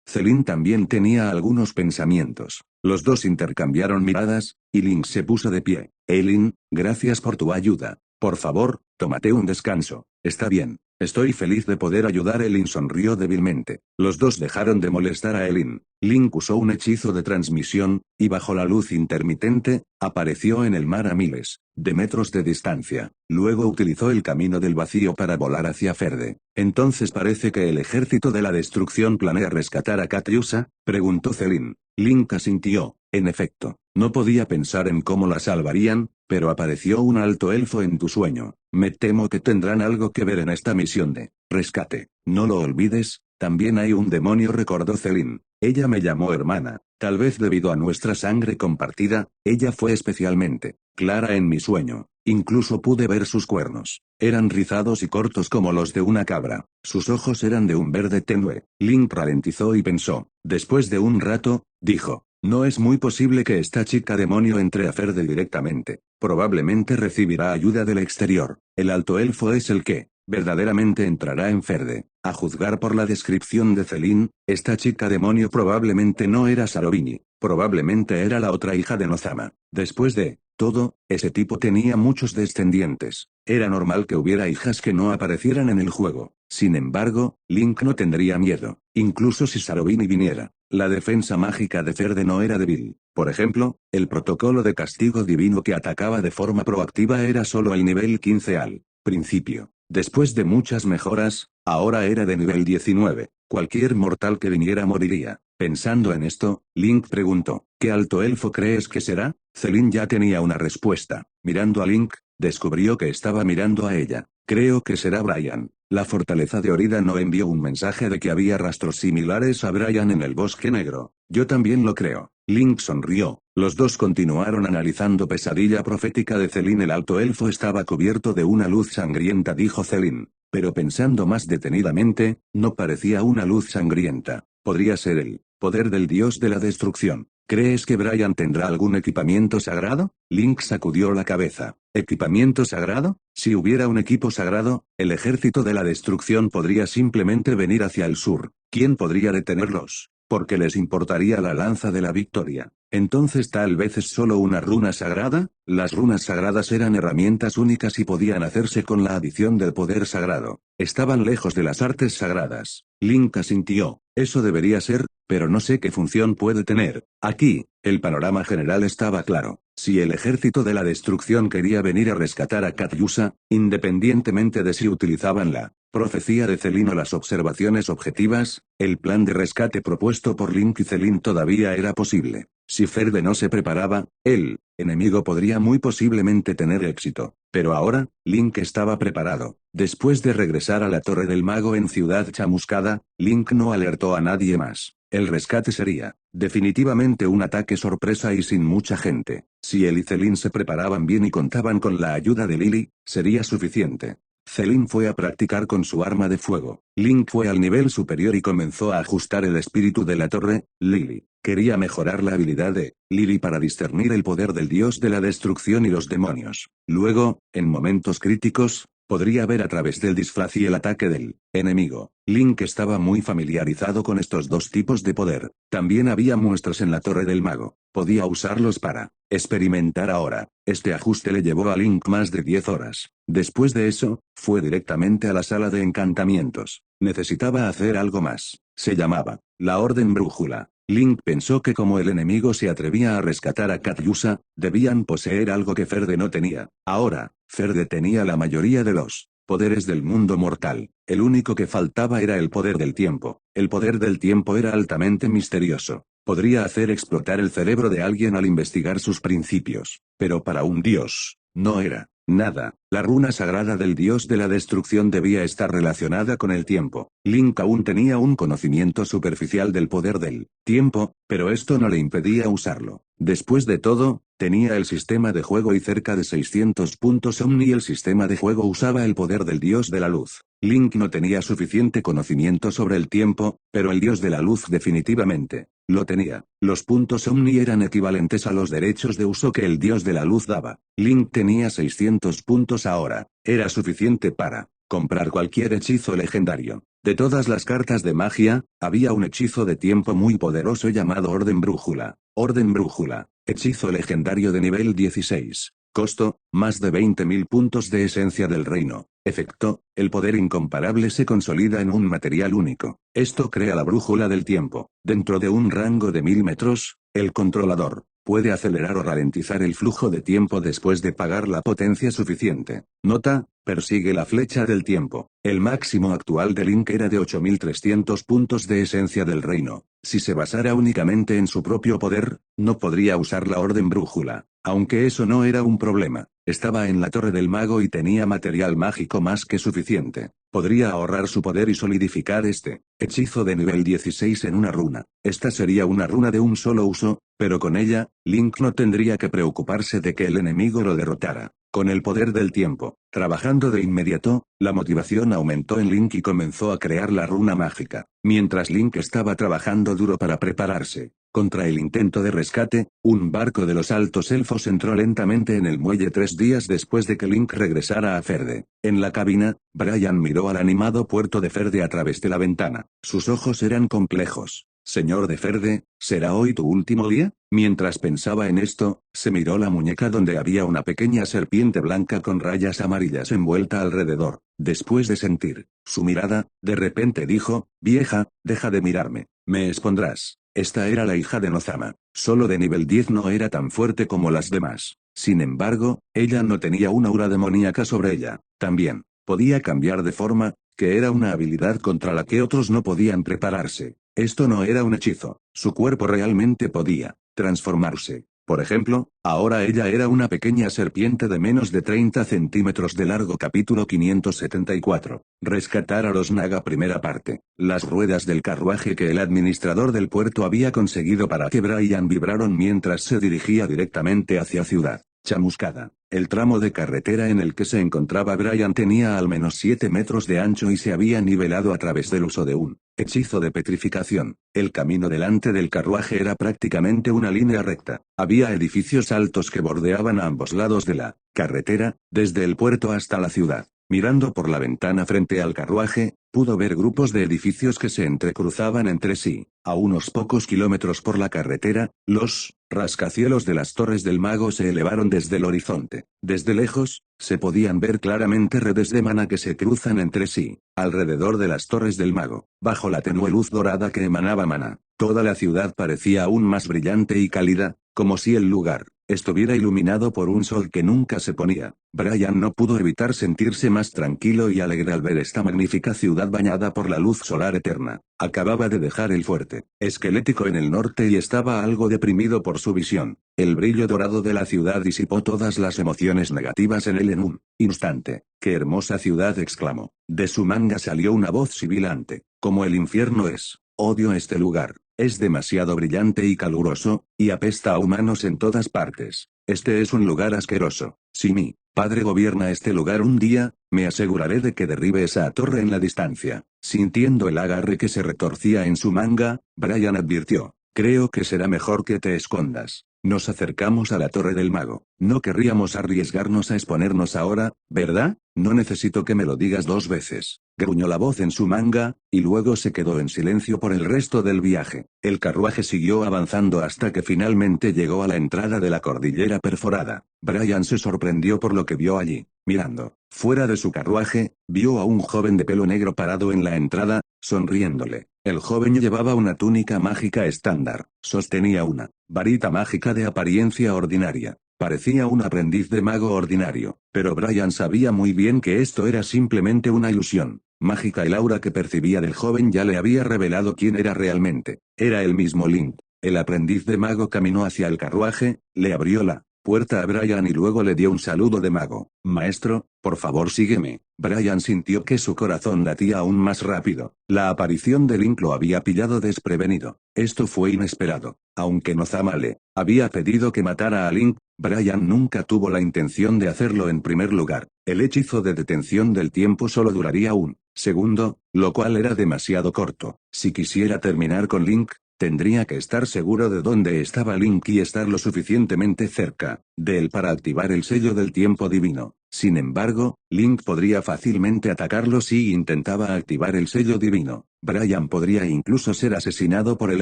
Celine también tenía algunos pensamientos. Los dos intercambiaron miradas, y Link se puso de pie. «Elin, gracias por tu ayuda. Por favor, tómate un descanso». «Está bien. Estoy feliz de poder ayudar». Elin sonrió débilmente. Los dos dejaron de molestar a Elin. Link usó un hechizo de transmisión, y bajo la luz intermitente, apareció en el mar a miles de metros de distancia. Luego utilizó el camino del vacío para volar hacia Ferde. «Entonces parece que el ejército de la destrucción planea rescatar a Katyusa», preguntó Celine. Link asintió. En efecto, no podía pensar en cómo la salvarían, pero apareció un alto elfo en tu sueño. Me temo que tendrán algo que ver en esta misión de rescate. No lo olvides, también hay un demonio, recordó Celine. Ella me llamó hermana. Tal vez debido a nuestra sangre compartida, ella fue especialmente clara en mi sueño. Incluso pude ver sus cuernos. Eran rizados y cortos como los de una cabra. Sus ojos eran de un verde tenue. Link ralentizó y pensó. Después de un rato, dijo: «No es muy posible que esta chica demonio entre a Ferde directamente. Probablemente recibirá ayuda del exterior. El alto elfo es el que verdaderamente entrará en Ferde». A juzgar por la descripción de Celine, esta chica demonio probablemente no era Sarovini. Probablemente era la otra hija de Nozama. Después de todo, ese tipo tenía muchos descendientes. Era normal que hubiera hijas que no aparecieran en el juego. Sin embargo, Link no tendría miedo, incluso si Sarovini viniera. La defensa mágica de Ferde no era débil. Por ejemplo, el protocolo de castigo divino que atacaba de forma proactiva era solo el nivel 15 al principio. Después de muchas mejoras, ahora era de nivel 19. Cualquier mortal que viniera moriría. Pensando en esto, Link preguntó: «¿Qué alto elfo crees que será?». Celine ya tenía una respuesta. Mirando a Link, descubrió que estaba mirando a ella. «Creo que será Brian». La fortaleza de Orida no envió un mensaje de que había rastros similares a Brian en el Bosque Negro. «Yo también lo creo». Link sonrió. Los dos continuaron analizando pesadilla profética de Celine. «El alto elfo estaba cubierto de una luz sangrienta», dijo Celine. Pero pensando más detenidamente, no parecía una luz sangrienta. Podría ser el poder del dios de la destrucción. ¿Crees que Brian tendrá algún equipamiento sagrado? Link sacudió la cabeza. ¿Equipamiento sagrado? Si hubiera un equipo sagrado, el ejército de la destrucción podría simplemente venir hacia el sur. ¿Quién podría detenerlos? Porque les importaría la lanza de la victoria. Entonces tal vez es solo una runa sagrada. Las runas sagradas eran herramientas únicas y podían hacerse con la adición del poder sagrado. Estaban lejos de las artes sagradas. Link asintió. Eso debería ser, pero no sé qué función puede tener. Aquí, el panorama general estaba claro. Si el ejército de la destrucción quería venir a rescatar a Katyusha, independientemente de si utilizaban la profecía de Celin o las observaciones objetivas, el plan de rescate propuesto por Link y Celin todavía era posible. Si Ferde no se preparaba, el enemigo podría muy posiblemente tener éxito. Pero ahora, Link estaba preparado. Después de regresar a la Torre del Mago en Ciudad Chamuscada, Link no alertó a nadie más. El rescate sería, definitivamente, un ataque sorpresa y sin mucha gente. Si él y Celin se preparaban bien y contaban con la ayuda de Lily, sería suficiente. Celin fue a practicar con su arma de fuego. Link fue al nivel superior y comenzó a ajustar el espíritu de la torre. Lily quería mejorar la habilidad de Lily para discernir el poder del dios de la destrucción y los demonios. Luego, en momentos críticos, podría ver a través del disfraz y el ataque del enemigo. Link estaba muy familiarizado con estos dos tipos de poder. También había muestras en la Torre del Mago. Podía usarlos para experimentar ahora. Este ajuste le llevó a Link más de 10 horas. Después de eso, fue directamente a la sala de encantamientos. Necesitaba hacer algo más. Se llamaba la Orden Brújula. Link pensó que como el enemigo se atrevía a rescatar a Katyusha, debían poseer algo que Ferde no tenía. Ahora, Ferde tenía la mayoría de los poderes del mundo mortal. El único que faltaba era el poder del tiempo. El poder del tiempo era altamente misterioso. Podría hacer explotar el cerebro de alguien al investigar sus principios. Pero para un dios, no era nada. La runa sagrada del dios de la destrucción debía estar relacionada con el tiempo. Link aún tenía un conocimiento superficial del poder del tiempo, pero esto no le impedía usarlo. Después de todo, tenía el sistema de juego y cerca de 600 puntos Omni. El sistema de juego usaba el poder del dios de la luz. Link no tenía suficiente conocimiento sobre el tiempo, pero el dios de la luz definitivamente lo tenía. Los puntos Omni eran equivalentes a los derechos de uso que el dios de la luz daba. Link tenía 600 puntos ahora. Era suficiente para comprar cualquier hechizo legendario. De todas las cartas de magia, había un hechizo de tiempo muy poderoso llamado Orden Brújula. Orden Brújula. Hechizo legendario de nivel 16. Costo, más de 20.000 puntos de esencia del reino. Efecto, el poder incomparable se consolida en un material único. Esto crea la brújula del tiempo. Dentro de un rango de 1000 metros, el controlador puede acelerar o ralentizar el flujo de tiempo después de pagar la potencia suficiente. Nota, persigue la flecha del tiempo. El máximo actual de Link era de 8300 puntos de esencia del reino. Si se basara únicamente en su propio poder, no podría usar la Orden Brújula. Aunque eso no era un problema. Estaba en la Torre del Mago y tenía material mágico más que suficiente. Podría ahorrar su poder y solidificar este hechizo de nivel 16 en una runa. Esta sería una runa de un solo uso, pero con ella, Link no tendría que preocuparse de que el enemigo lo derrotara. Con el poder del tiempo, trabajando de inmediato, la motivación aumentó en Link y comenzó a crear la runa mágica. Mientras Link estaba trabajando duro para prepararse contra el intento de rescate, un barco de los altos elfos entró lentamente en el muelle 3 días después de que Link regresara a Ferde. En la cabina, Brian miró al animado puerto de Ferde a través de la ventana. Sus ojos eran complejos. Señor de Ferde, ¿será hoy tu último día? Mientras pensaba en esto, se miró la muñeca donde había una pequeña serpiente blanca con rayas amarillas envuelta alrededor. Después de sentir su mirada, de repente dijo, vieja, deja de mirarme. Me expondrás. Esta era la hija de Nozama. Solo de nivel 10 no era tan fuerte como las demás. Sin embargo, ella no tenía una aura demoníaca sobre ella. También podía cambiar de forma, que era una habilidad contra la que otros no podían prepararse. Esto no era un hechizo. Su cuerpo realmente podía transformarse. Por ejemplo, ahora ella era una pequeña serpiente de menos de 30 centímetros de largo. Capítulo 574. Rescatar a los Naga. Primera parte. Las ruedas del carruaje que el administrador del puerto había conseguido para que Brian vibraron mientras se dirigía directamente hacia Ciudad Chamuscada. El tramo de carretera en el que se encontraba Brian tenía al menos 7 metros de ancho y se había nivelado a través del uso de un hechizo de petrificación. El camino delante del carruaje era prácticamente una línea recta. Había edificios altos que bordeaban a ambos lados de la carretera, desde el puerto hasta la ciudad. Mirando por la ventana frente al carruaje, pudo ver grupos de edificios que se entrecruzaban entre sí. A unos pocos kilómetros por la carretera, los rascacielos de las Torres del Mago se elevaron desde el horizonte. Desde lejos, se podían ver claramente redes de mana que se cruzan entre sí, alrededor de las Torres del Mago. Bajo la tenue luz dorada que emanaba mana, toda la ciudad parecía aún más brillante y cálida, como si el lugar estuviera iluminado por un sol que nunca se ponía. Brian no pudo evitar sentirse más tranquilo y alegre al ver esta magnífica ciudad bañada por la luz solar eterna. Acababa de dejar el fuerte esquelético en el norte y estaba algo deprimido por su visión. El brillo dorado de la ciudad disipó todas las emociones negativas en él en un instante. ¡Qué hermosa ciudad!, exclamó. De su manga salió una voz sibilante. Como el infierno es. Odio este lugar. Es demasiado brillante y caluroso, y apesta a humanos en todas partes. Este es un lugar asqueroso. Si mi padre gobierna este lugar un día, me aseguraré de que derribe esa torre en la distancia. Sintiendo el agarre que se retorcía en su manga, Brian advirtió: creo que será mejor que te escondas. Nos acercamos a la Torre del Mago. No querríamos arriesgarnos a exponernos ahora, ¿verdad? No necesito que me lo digas 2 veces. Gruñó la voz en su manga, y luego se quedó en silencio por el resto del viaje. El carruaje siguió avanzando hasta que finalmente llegó a la entrada de la cordillera perforada. Brian se sorprendió por lo que vio allí. Mirando fuera de su carruaje, vio a un joven de pelo negro parado en la entrada, sonriéndole. El joven llevaba una túnica mágica estándar. Sostenía una varita mágica de apariencia ordinaria. Parecía un aprendiz de mago ordinario, pero Brian sabía muy bien que esto era simplemente una ilusión mágica. El aura que percibía del joven ya le había revelado quién era realmente. Era el mismo Link. El aprendiz de mago caminó hacia el carruaje, le abrió la puerta a Brian y luego le dio un saludo de mago. Maestro, por favor sígueme. Brian sintió que su corazón latía aún más rápido. La aparición de Link lo había pillado desprevenido. Esto fue inesperado. Aunque Nozama le había pedido que matara a Link, Brian nunca tuvo la intención de hacerlo en primer lugar. El hechizo de detención del tiempo solo duraría un segundo, lo cual era demasiado corto. Si quisiera terminar con Link, tendría que estar seguro de dónde estaba Link y estar lo suficientemente cerca de él para activar el sello del tiempo divino. Sin embargo, Link podría fácilmente atacarlo si intentaba activar el sello divino. Brian podría incluso ser asesinado por él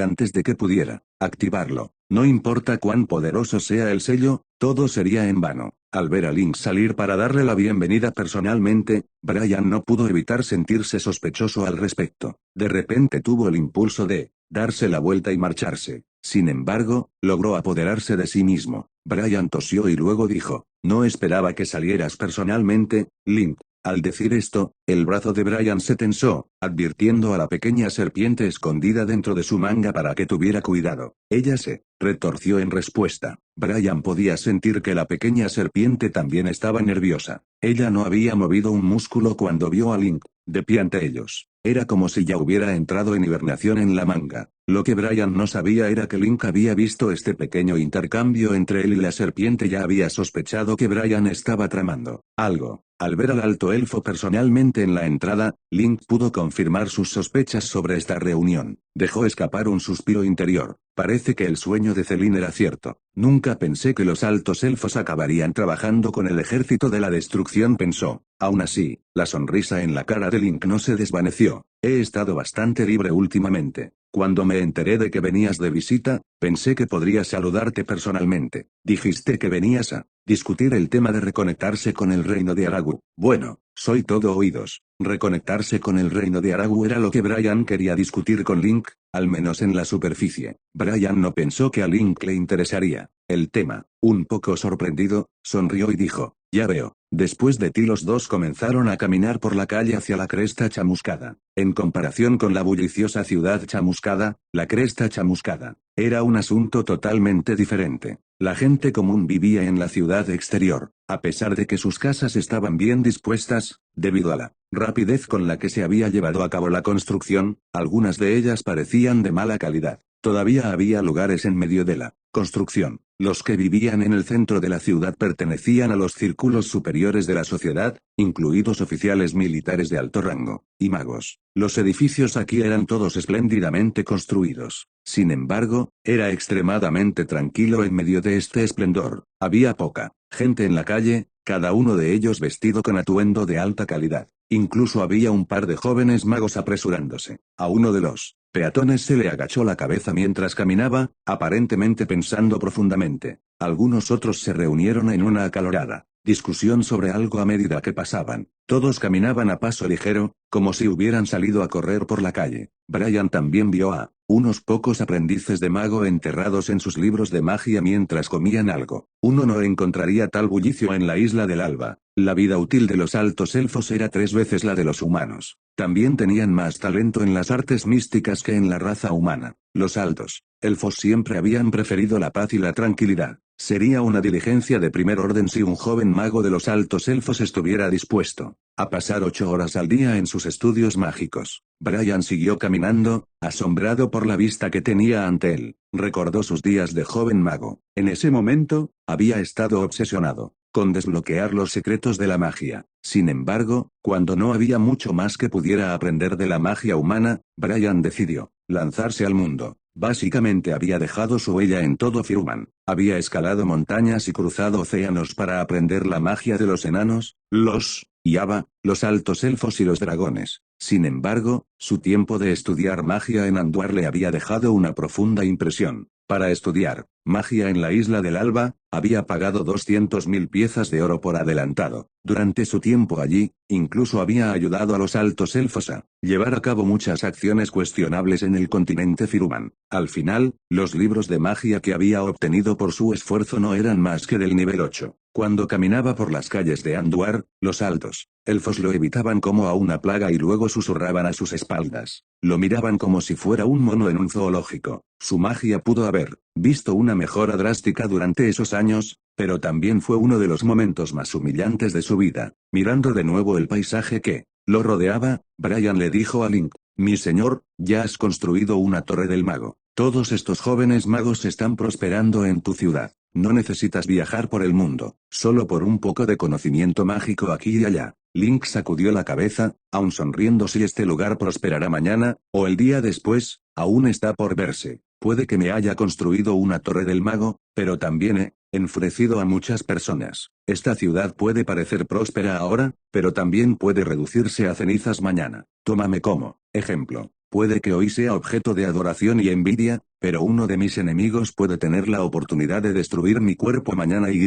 antes de que pudiera activarlo. No importa cuán poderoso sea el sello, todo sería en vano. Al ver a Link salir para darle la bienvenida personalmente, Brian no pudo evitar sentirse sospechoso al respecto. De repente tuvo el impulso de darse la vuelta y marcharse. Sin embargo, logró apoderarse de sí mismo. Brian tosió y luego dijo: no esperaba que salieras personalmente, Link. Al decir esto, el brazo de Brian se tensó, advirtiendo a la pequeña serpiente escondida dentro de su manga para que tuviera cuidado. Ella se retorció en respuesta. Brian podía sentir que la pequeña serpiente también estaba nerviosa. Ella no había movido un músculo cuando vio a Link de pie ante ellos. Era como si ya hubiera entrado en hibernación en la manga. Lo que Brian no sabía era que Link había visto este pequeño intercambio entre él y la serpiente. Ya había sospechado que Brian estaba tramando algo. Al ver al alto elfo personalmente en la entrada, Link pudo confirmar sus sospechas sobre esta reunión. Dejó escapar un suspiro interior. Parece que el sueño de Celine era cierto. Nunca pensé que los altos elfos acabarían trabajando con el ejército de la destrucción, pensó. Aún así, la sonrisa en la cara de Link no se desvaneció. He estado bastante libre últimamente. Cuando me enteré de que venías de visita, pensé que podría saludarte personalmente. Dijiste que venías a discutir el tema de reconectarse con el reino de Aragu. Bueno, soy todo oídos. Reconectarse con el reino de Aragu era lo que Brian quería discutir con Link, al menos en la superficie. Brian no pensó que a Link le interesaría el tema. Un poco sorprendido, sonrió y dijo: ya veo. Después de ti los dos comenzaron a caminar por la calle hacia la cresta chamuscada. En comparación con la bulliciosa ciudad chamuscada, la cresta chamuscada era un asunto totalmente diferente. La gente común vivía en la ciudad exterior, a pesar de que sus casas estaban bien dispuestas, debido a la rapidez con la que se había llevado a cabo la construcción, algunas de ellas parecían de mala calidad. Todavía había lugares en medio de la construcción Los que vivían en el centro de la ciudad pertenecían a los círculos superiores de la sociedad, incluidos oficiales militares de alto rango, y magos. Los edificios aquí eran todos espléndidamente construidos. Sin embargo, era extremadamente tranquilo en medio de este esplendor. Había poca gente en la calle, cada uno de ellos vestido con atuendo de alta calidad. Incluso había un par de jóvenes magos apresurándose. A uno de los peatones se le agachó la cabeza mientras caminaba, aparentemente pensando profundamente. Algunos otros se reunieron en una acalorada discusión sobre algo a medida que pasaban. Todos caminaban a paso ligero, como si hubieran salido a correr por la calle. Brian también vio a unos pocos aprendices de mago enterrados en sus libros de magia mientras comían algo. Uno no encontraría tal bullicio en la isla del Alba. La vida útil de los altos elfos era 3 veces la de los humanos. También tenían más talento en las artes místicas que en la raza humana. Los altos elfos siempre habían preferido la paz y la tranquilidad. Sería una diligencia de primer orden si un joven mago de los altos elfos estuviera dispuesto a pasar 8 horas al día en sus estudios mágicos. Brian siguió caminando, asombrado por la vista que tenía ante él. Recordó sus días de joven mago. En ese momento, había estado obsesionado con desbloquear los secretos de la magia. Sin embargo, cuando no había mucho más que pudiera aprender de la magia humana, Brian decidió lanzarse al mundo. Básicamente había dejado su huella en todo Firman. Había escalado montañas y cruzado océanos para aprender la magia de los enanos, los Yava, los altos elfos y los dragones. Sin embargo, su tiempo de estudiar magia en Anduar le había dejado una profunda impresión. Para estudiar magia en la isla del Alba, había pagado 200.000 piezas de oro por adelantado. Durante su tiempo allí, incluso había ayudado a los altos elfos a llevar a cabo muchas acciones cuestionables en el continente Firman. Al final, los libros de magia que había obtenido por su esfuerzo no eran más que del nivel 8. Cuando caminaba por las calles de Anduar, los altos elfos lo evitaban como a una plaga y luego susurraban a sus espaldas. Lo miraban como si fuera un mono en un zoológico. Su magia pudo haber visto una mejora drástica durante esos años, pero también fue uno de los momentos más humillantes de su vida. Mirando de nuevo el paisaje que lo rodeaba, Brian le dijo a Link: «Mi señor, ya has construido una torre del mago. Todos estos jóvenes magos están prosperando en tu ciudad. No necesitas viajar por el mundo, solo por un poco de conocimiento mágico aquí y allá». Link sacudió la cabeza, aún sonriendo. Si este lugar prosperará mañana, o el día después, aún está por verse. Puede que me haya construido una torre del mago, pero también he enfurecido a muchas personas. Esta ciudad puede parecer próspera ahora, pero también puede reducirse a cenizas mañana. Tómame como ejemplo. Puede que hoy sea objeto de adoración y envidia, pero uno de mis enemigos puede tener la oportunidad de destruir mi cuerpo mañana y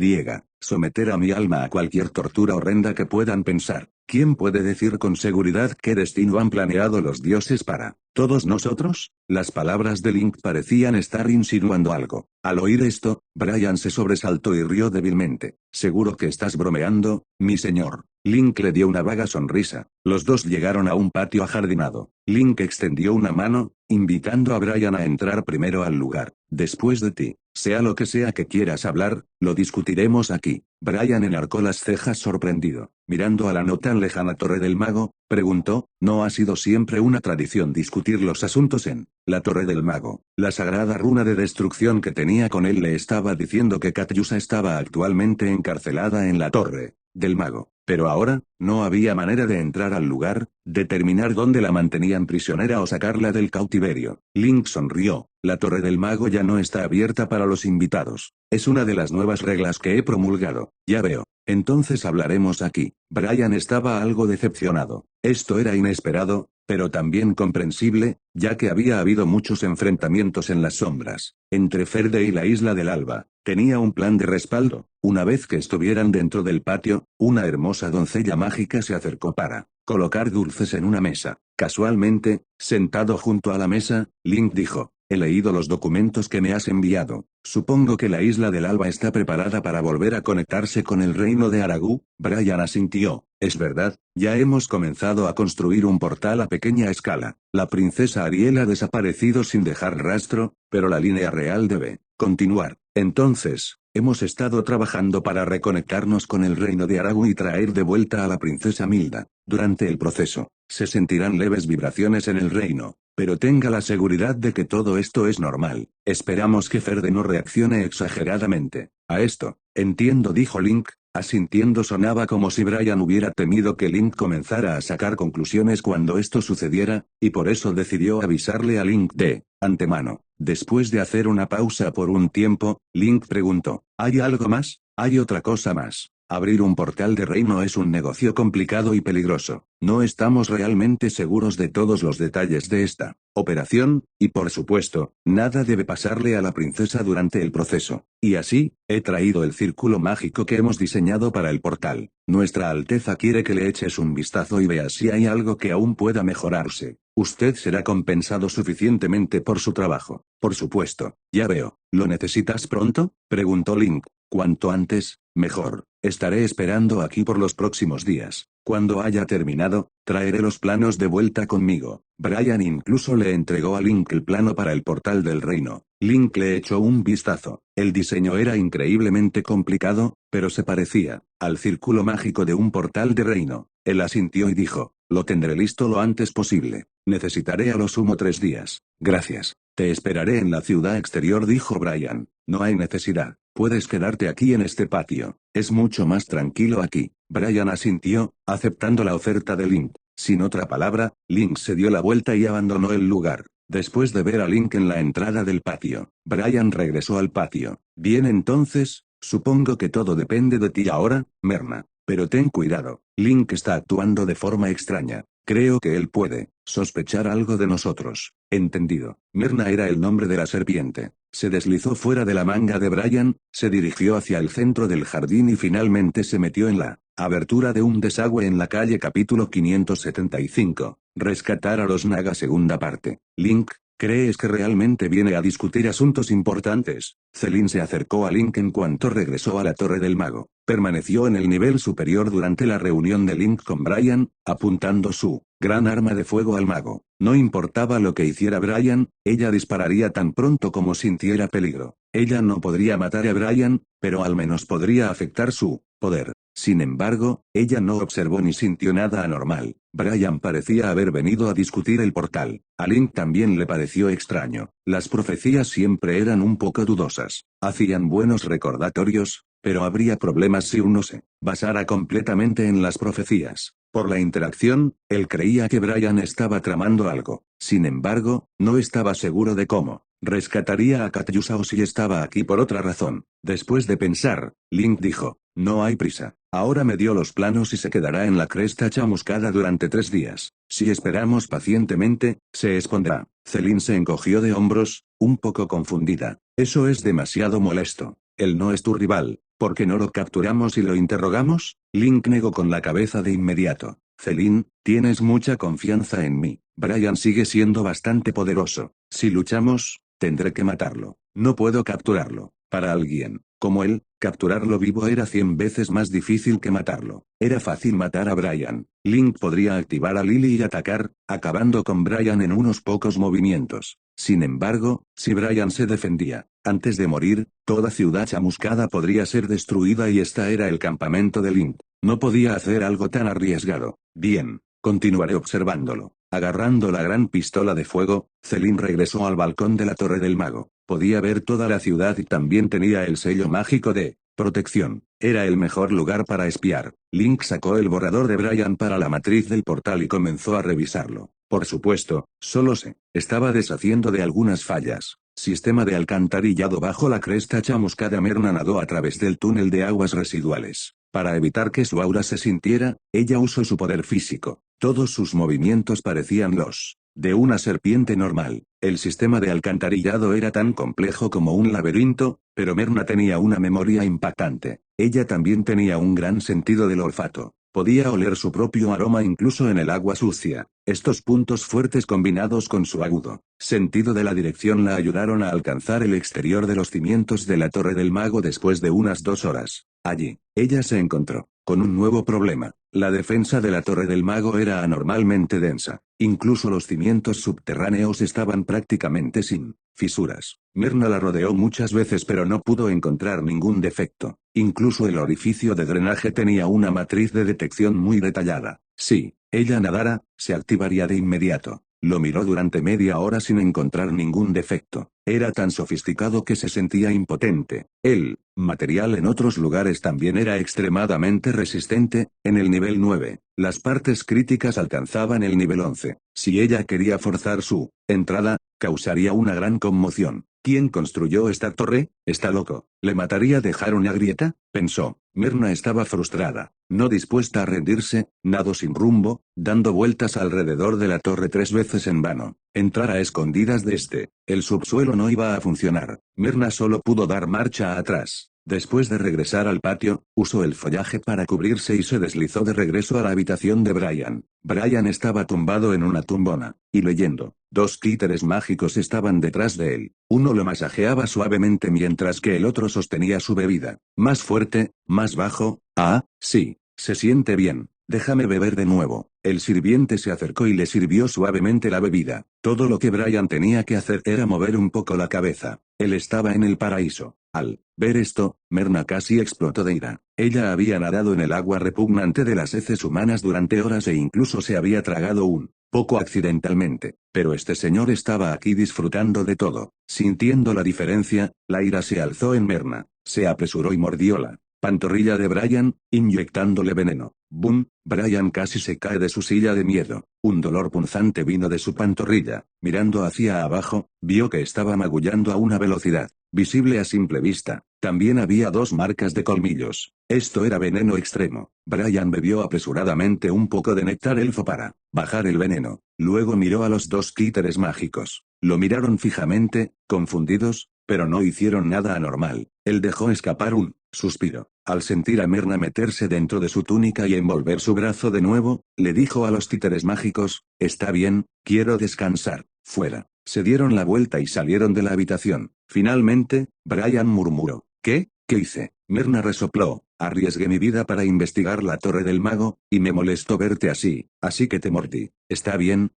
someter a mi alma a cualquier tortura horrenda que puedan pensar. ¿Quién puede decir con seguridad qué destino han planeado los dioses para todos nosotros? Las palabras de Link parecían estar insinuando algo. Al oír esto, Brian se sobresaltó y rió débilmente. «Seguro que estás bromeando, mi señor». Link le dio una vaga sonrisa. Los dos llegaron a un patio ajardinado. Link extendió una mano, invitando a Brian a entrar primero al lugar. «Después de ti, sea lo que sea que quieras hablar, lo discutiremos aquí». Brian enarcó las cejas sorprendido. Mirando a la no tan lejana Torre del Mago, preguntó: «¿No ha sido siempre una tradición discutir los asuntos en la Torre del Mago?» La sagrada runa de destrucción que tenía con él le estaba diciendo que Katyusa estaba actualmente encarcelada en la Torre del Mago. Pero ahora, no había manera de entrar al lugar, determinar dónde la mantenían prisionera o sacarla del cautiverio. Link sonrió. «La Torre del Mago ya no está abierta para los invitados. Es una de las nuevas reglas que he promulgado». «Ya veo. Entonces hablaremos aquí». Brian estaba algo decepcionado. Esto era inesperado, pero también comprensible, ya que había habido muchos enfrentamientos en las sombras entre Ferde y la Isla del Alba. Tenía un plan de respaldo. Una vez que estuvieran dentro del patio, una hermosa doncella mágica se acercó para colocar dulces en una mesa. Casualmente, sentado junto a la mesa, Link dijo: «He leído los documentos que me has enviado. Supongo que la Isla del Alba está preparada para volver a conectarse con el reino de Aragú». Brian asintió. «Es verdad, ya hemos comenzado a construir un portal a pequeña escala. La princesa Ariel ha desaparecido sin dejar rastro, pero la línea real debe continuar. Entonces, hemos estado trabajando para reconectarnos con el reino de Aragu y traer de vuelta a la princesa Milda. Durante el proceso, se sentirán leves vibraciones en el reino, pero tenga la seguridad de que todo esto es normal. Esperamos que Ferde no reaccione exageradamente a esto. Entiendo, dijo Link, asintiendo. Sonaba como si Brian hubiera temido que Link comenzara a sacar conclusiones cuando esto sucediera, y por eso decidió avisarle a Link de antemano. Después de hacer una pausa por un tiempo, Link preguntó, ¿hay algo más? ¿Hay otra cosa más? Abrir un portal de reino es un negocio complicado y peligroso. No estamos realmente seguros de todos los detalles de esta operación, y por supuesto, nada debe pasarle a la princesa durante el proceso. Y así, he traído el círculo mágico que hemos diseñado para el portal. Nuestra Alteza quiere que le eches un vistazo y veas si hay algo que aún pueda mejorarse. Usted será compensado suficientemente por su trabajo. Por supuesto, ya veo. ¿Lo necesitas pronto?, preguntó Link. Cuanto antes, mejor. Estaré esperando aquí por los próximos días. Cuando haya terminado, traeré los planos de vuelta conmigo. Brian incluso le entregó a Link el plano para el portal del reino. Link le echó un vistazo. El diseño era increíblemente complicado, pero se parecía al círculo mágico de un portal de reino. Él asintió y dijo, lo tendré listo lo antes posible. Necesitaré a lo sumo 3 días. Gracias. Te esperaré en la ciudad exterior, dijo Brian. No hay necesidad. Puedes quedarte aquí en este patio. Es mucho más tranquilo aquí. Brian asintió, aceptando la oferta de Link. Sin otra palabra, Link se dio la vuelta y abandonó el lugar. Después de ver a Link en la entrada del patio, Brian regresó al patio. Bien, entonces, supongo que todo depende de ti ahora, Merna. Pero ten cuidado. Link está actuando de forma extraña. Creo que él puede sospechar algo de nosotros. Entendido. Merna era el nombre de la serpiente. Se deslizó fuera de la manga de Brian, se dirigió hacia el centro del jardín y finalmente se metió en la abertura de un desagüe en la calle. Capítulo 575. Rescatar a los Naga. Segunda parte. Link, ¿crees que realmente viene a discutir asuntos importantes? Celine se acercó a Link en cuanto regresó a la Torre del Mago. Permaneció en el nivel superior durante la reunión de Link con Brian, apuntando su gran arma de fuego al mago. No importaba lo que hiciera Brian, ella dispararía tan pronto como sintiera peligro. Ella no podría matar a Brian, pero al menos podría afectar su poder. Sin embargo, ella no observó ni sintió nada anormal. Brian parecía haber venido a discutir el portal. A Link también le pareció extraño. Las profecías siempre eran un poco dudosas. Hacían buenos recordatorios, pero habría problemas si uno se basara completamente en las profecías. Por la interacción, él creía que Brian estaba tramando algo. Sin embargo, no estaba seguro de cómo rescataría a Katyusa o si estaba aquí por otra razón. Después de pensar, Link dijo, no hay prisa. Ahora me dio los planos y se quedará en la cresta chamuscada durante 3 días. Si esperamos pacientemente, se expondrá. Celine se encogió de hombros, un poco confundida. Eso es demasiado molesto. Él no es tu rival. ¿Por qué no lo capturamos y lo interrogamos? Link negó con la cabeza de inmediato. Celine, tienes mucha confianza en mí. Brian sigue siendo bastante poderoso. Si luchamos, tendré que matarlo. No puedo capturarlo. Para alguien como él, capturarlo vivo era 100 veces más difícil que matarlo. Era fácil matar a Brian. Link podría activar a Lily y atacar, acabando con Brian en unos pocos movimientos. Sin embargo, si Brian se defendía antes de morir, toda ciudad chamuscada podría ser destruida y este era el campamento de Link. No podía hacer algo tan arriesgado. Bien, continuaré observándolo. Agarrando la gran pistola de fuego, Celine regresó al balcón de la Torre del Mago. Podía ver toda la ciudad y también tenía el sello mágico de protección. Era el mejor lugar para espiar. Link sacó el borrador de Brian para la matriz del portal y comenzó a revisarlo. Por supuesto, solo se estaba deshaciendo de algunas fallas. Sistema de alcantarillado bajo la cresta chamuscada. Merna nadó a través del túnel de aguas residuales. Para evitar que su aura se sintiera, ella usó su poder físico. Todos sus movimientos parecían los de una serpiente normal. El sistema de alcantarillado era tan complejo como un laberinto, pero Merna tenía una memoria impactante. Ella también tenía un gran sentido del olfato. Podía oler su propio aroma incluso en el agua sucia. Estos puntos fuertes combinados con su agudo sentido de la dirección la ayudaron a alcanzar el exterior de los cimientos de la Torre del Mago después de unas 2 horas. Allí, ella se encontró con un nuevo problema. La defensa de la Torre del Mago era anormalmente densa. Incluso los cimientos subterráneos estaban prácticamente sin fisuras. Myrna la rodeó muchas veces pero no pudo encontrar ningún defecto. Incluso el orificio de drenaje tenía una matriz de detección muy detallada. Si ella nadara, se activaría de inmediato. Lo miró durante media hora sin encontrar ningún defecto. Era tan sofisticado que se sentía impotente. El material en otros lugares también era extremadamente resistente. En el nivel 9, las partes críticas alcanzaban el nivel 11. Si ella quería forzar su entrada, causaría una gran conmoción. ¿Quién construyó esta torre? Está loco. ¿Le mataría dejar una grieta? Pensó. Myrna estaba frustrada, no dispuesta a rendirse, nadó sin rumbo, dando vueltas alrededor de la torre 3 veces en vano. Entrar a escondidas desde el subsuelo no iba a funcionar. Myrna solo pudo dar marcha atrás. Después de regresar al patio, usó el follaje para cubrirse y se deslizó de regreso a la habitación de Brian. Brian estaba tumbado en una tumbona, y leyendo. 2 títeres mágicos estaban detrás de él. Uno lo masajeaba suavemente mientras que el otro sostenía su bebida. Más fuerte, más bajo. Ah, sí, se siente bien. Déjame beber de nuevo. El sirviente se acercó y le sirvió suavemente la bebida. Todo lo que Brian tenía que hacer era mover un poco la cabeza. Él estaba en el paraíso. Al ver esto, Myrna casi explotó de ira. Ella había nadado en el agua repugnante de las heces humanas durante horas e incluso se había tragado un poco accidentalmente. Pero este señor estaba aquí disfrutando de todo. Sintiendo la diferencia, la ira se alzó en Myrna. Se apresuró y mordió la pantorrilla de Brian, inyectándole veneno. ¡Bum! Brian casi se cae de su silla de miedo. Un dolor punzante vino de su pantorrilla. Mirando hacia abajo, vio que estaba magullando a una velocidad visible a simple vista. También había 2 marcas de colmillos. Esto era veneno extremo. Brian bebió apresuradamente un poco de néctar elfo para bajar el veneno. Luego miró a los 2 títeres mágicos. Lo miraron fijamente, confundidos, pero no hicieron nada anormal. Él dejó escapar un suspiro. Al sentir a Myrna meterse dentro de su túnica y envolver su brazo de nuevo, le dijo a los títeres mágicos, «Está bien, quiero descansar. Fuera». Se dieron la vuelta y salieron de la habitación. Finalmente, Brian murmuró, «¿Qué? ¿Qué hice?» Myrna resopló, «Arriesgué mi vida para investigar la torre del mago, y me molestó verte así que te mordí. Está bien,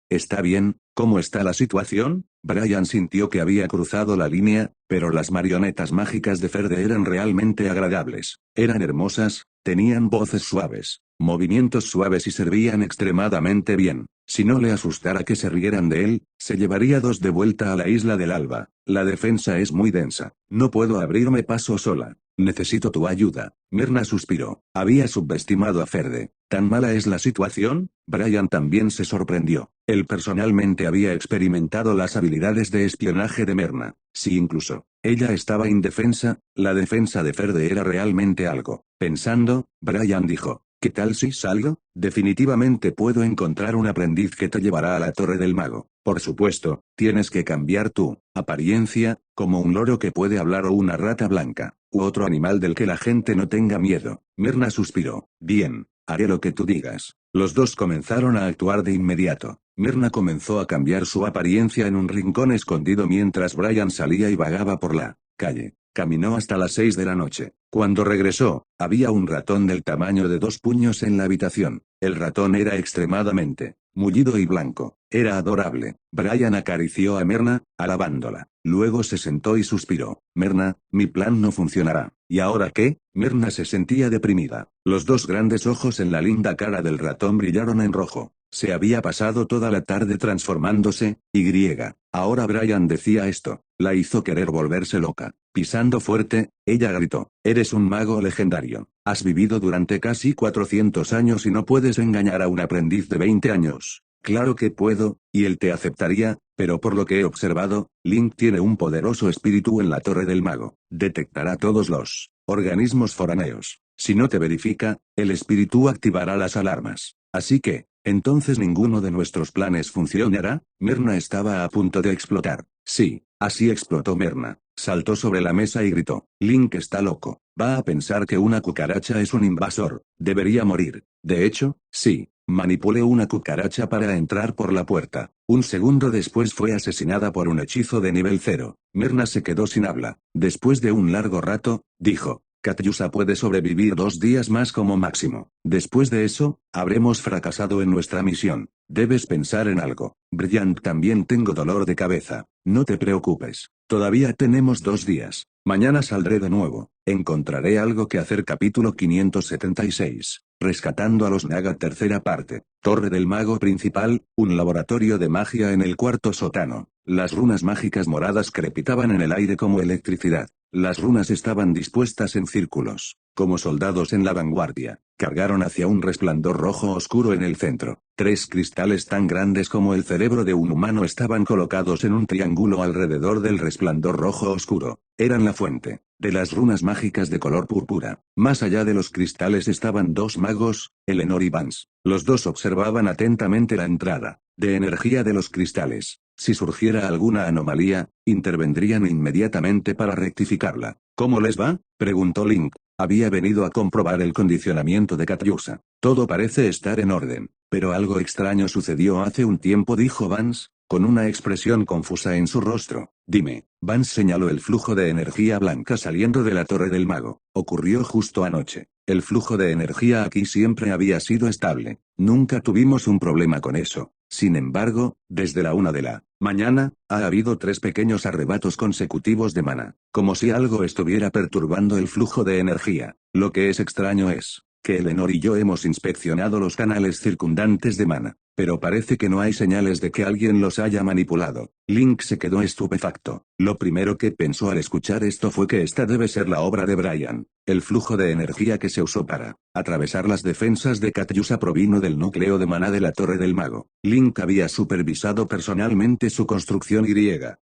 ¿cómo está la situación?» Brian sintió que había cruzado la línea, pero las marionetas mágicas de Ferde eran realmente agradables. Eran hermosas, tenían voces suaves, movimientos suaves y servían extremadamente bien. Si no le asustara que se rieran de él, se llevaría 2 de vuelta a la isla del Alba. La defensa es muy densa. No puedo abrirme paso sola. Necesito tu ayuda. Myrna suspiró. Había subestimado a Ferde. ¿Tan mala es la situación? Brian también se sorprendió. Él personalmente había experimentado las habilidades de espionaje de Myrna. Si incluso ella estaba indefensa, la defensa de Ferde era realmente algo. Pensando, Brian dijo, ¿qué tal si salgo? Definitivamente puedo encontrar un aprendiz que te llevará a la Torre del Mago. Por supuesto, tienes que cambiar tu apariencia, como un loro que puede hablar o una rata blanca, u otro animal del que la gente no tenga miedo. Myrna suspiró. Bien, haré lo que tú digas. Los 2 comenzaron a actuar de inmediato. Myrna comenzó a cambiar su apariencia en un rincón escondido mientras Brian salía y vagaba por la calle. Caminó hasta las 6 de la noche. Cuando regresó, había un ratón del tamaño de 2 puños en la habitación. El ratón era extremadamente mullido y blanco. Era adorable. Brian acarició a Myrna, alabándola. Luego se sentó y suspiró. Myrna, mi plan no funcionará. ¿Y ahora qué? Myrna se sentía deprimida. Los 2 grandes ojos en la linda cara del ratón brillaron en rojo. Se había pasado toda la tarde transformándose, y ahora Brian decía esto. La hizo querer volverse loca. Pisando fuerte, ella gritó, «Eres un mago legendario. Has vivido durante casi 400 años y no puedes engañar a un aprendiz de 20 años. Claro que puedo, y él te aceptaría, pero por lo que he observado, Link tiene un poderoso espíritu en la Torre del Mago. Detectará todos los organismos foráneos. Si no te verifica, el espíritu activará las alarmas. Así que, ¿entonces ninguno de nuestros planes funcionará?» Myrna estaba a punto de explotar. Sí, así explotó Myrna. Saltó sobre la mesa y gritó, «Link está loco. Va a pensar que una cucaracha es un invasor. Debería morir. De hecho, sí. Manipulé una cucaracha para entrar por la puerta. Un segundo después fue asesinada por un hechizo de nivel 0. Myrna se quedó sin habla. Después de un largo rato, dijo, «Katyusa puede sobrevivir 2 días más como máximo. Después de eso, habremos fracasado en nuestra misión». Debes pensar en algo. Bryant, también tengo dolor de cabeza. No te preocupes. Todavía tenemos 2 días. Mañana saldré de nuevo. Encontraré algo que hacer. Capítulo 576. Rescatando a los Naga. Tercera parte. Torre del Mago Principal, un laboratorio de magia en el cuarto sótano. Las runas mágicas moradas crepitaban en el aire como electricidad. Las runas estaban dispuestas en círculos, como soldados en la vanguardia. Cargaron hacia un resplandor rojo oscuro en el centro. 3 cristales tan grandes como el cerebro de un humano estaban colocados en un triángulo alrededor del resplandor rojo oscuro. Eran la fuente de las runas mágicas de color púrpura. Más allá de los cristales estaban 2 magos, Eleanor y Vance. Los dos observaban atentamente la entrada de energía de los cristales. Si surgiera alguna anomalía, intervendrían inmediatamente para rectificarla. ¿Cómo les va?, preguntó Link. Había venido a comprobar el condicionamiento de Katyusha. Todo parece estar en orden, pero algo extraño sucedió hace un tiempo, dijo Vance, con una expresión confusa en su rostro. Dime. Vance señaló el flujo de energía blanca saliendo de la Torre del Mago. Ocurrió justo anoche. El flujo de energía aquí siempre había sido estable. Nunca tuvimos un problema con eso. Sin embargo, desde la 1 de la mañana, ha habido 3 pequeños arrebatos consecutivos de mana, como si algo estuviera perturbando el flujo de energía. Lo que es extraño es que Eleanor y yo hemos inspeccionado los canales circundantes de mana, pero parece que no hay señales de que alguien los haya manipulado. Link se quedó estupefacto. Lo primero que pensó al escuchar esto fue que esta debe ser la obra de Brian. El flujo de energía que se usó para atravesar las defensas de Katyusha provino del núcleo de maná de la Torre del Mago. Link había supervisado personalmente su construcción y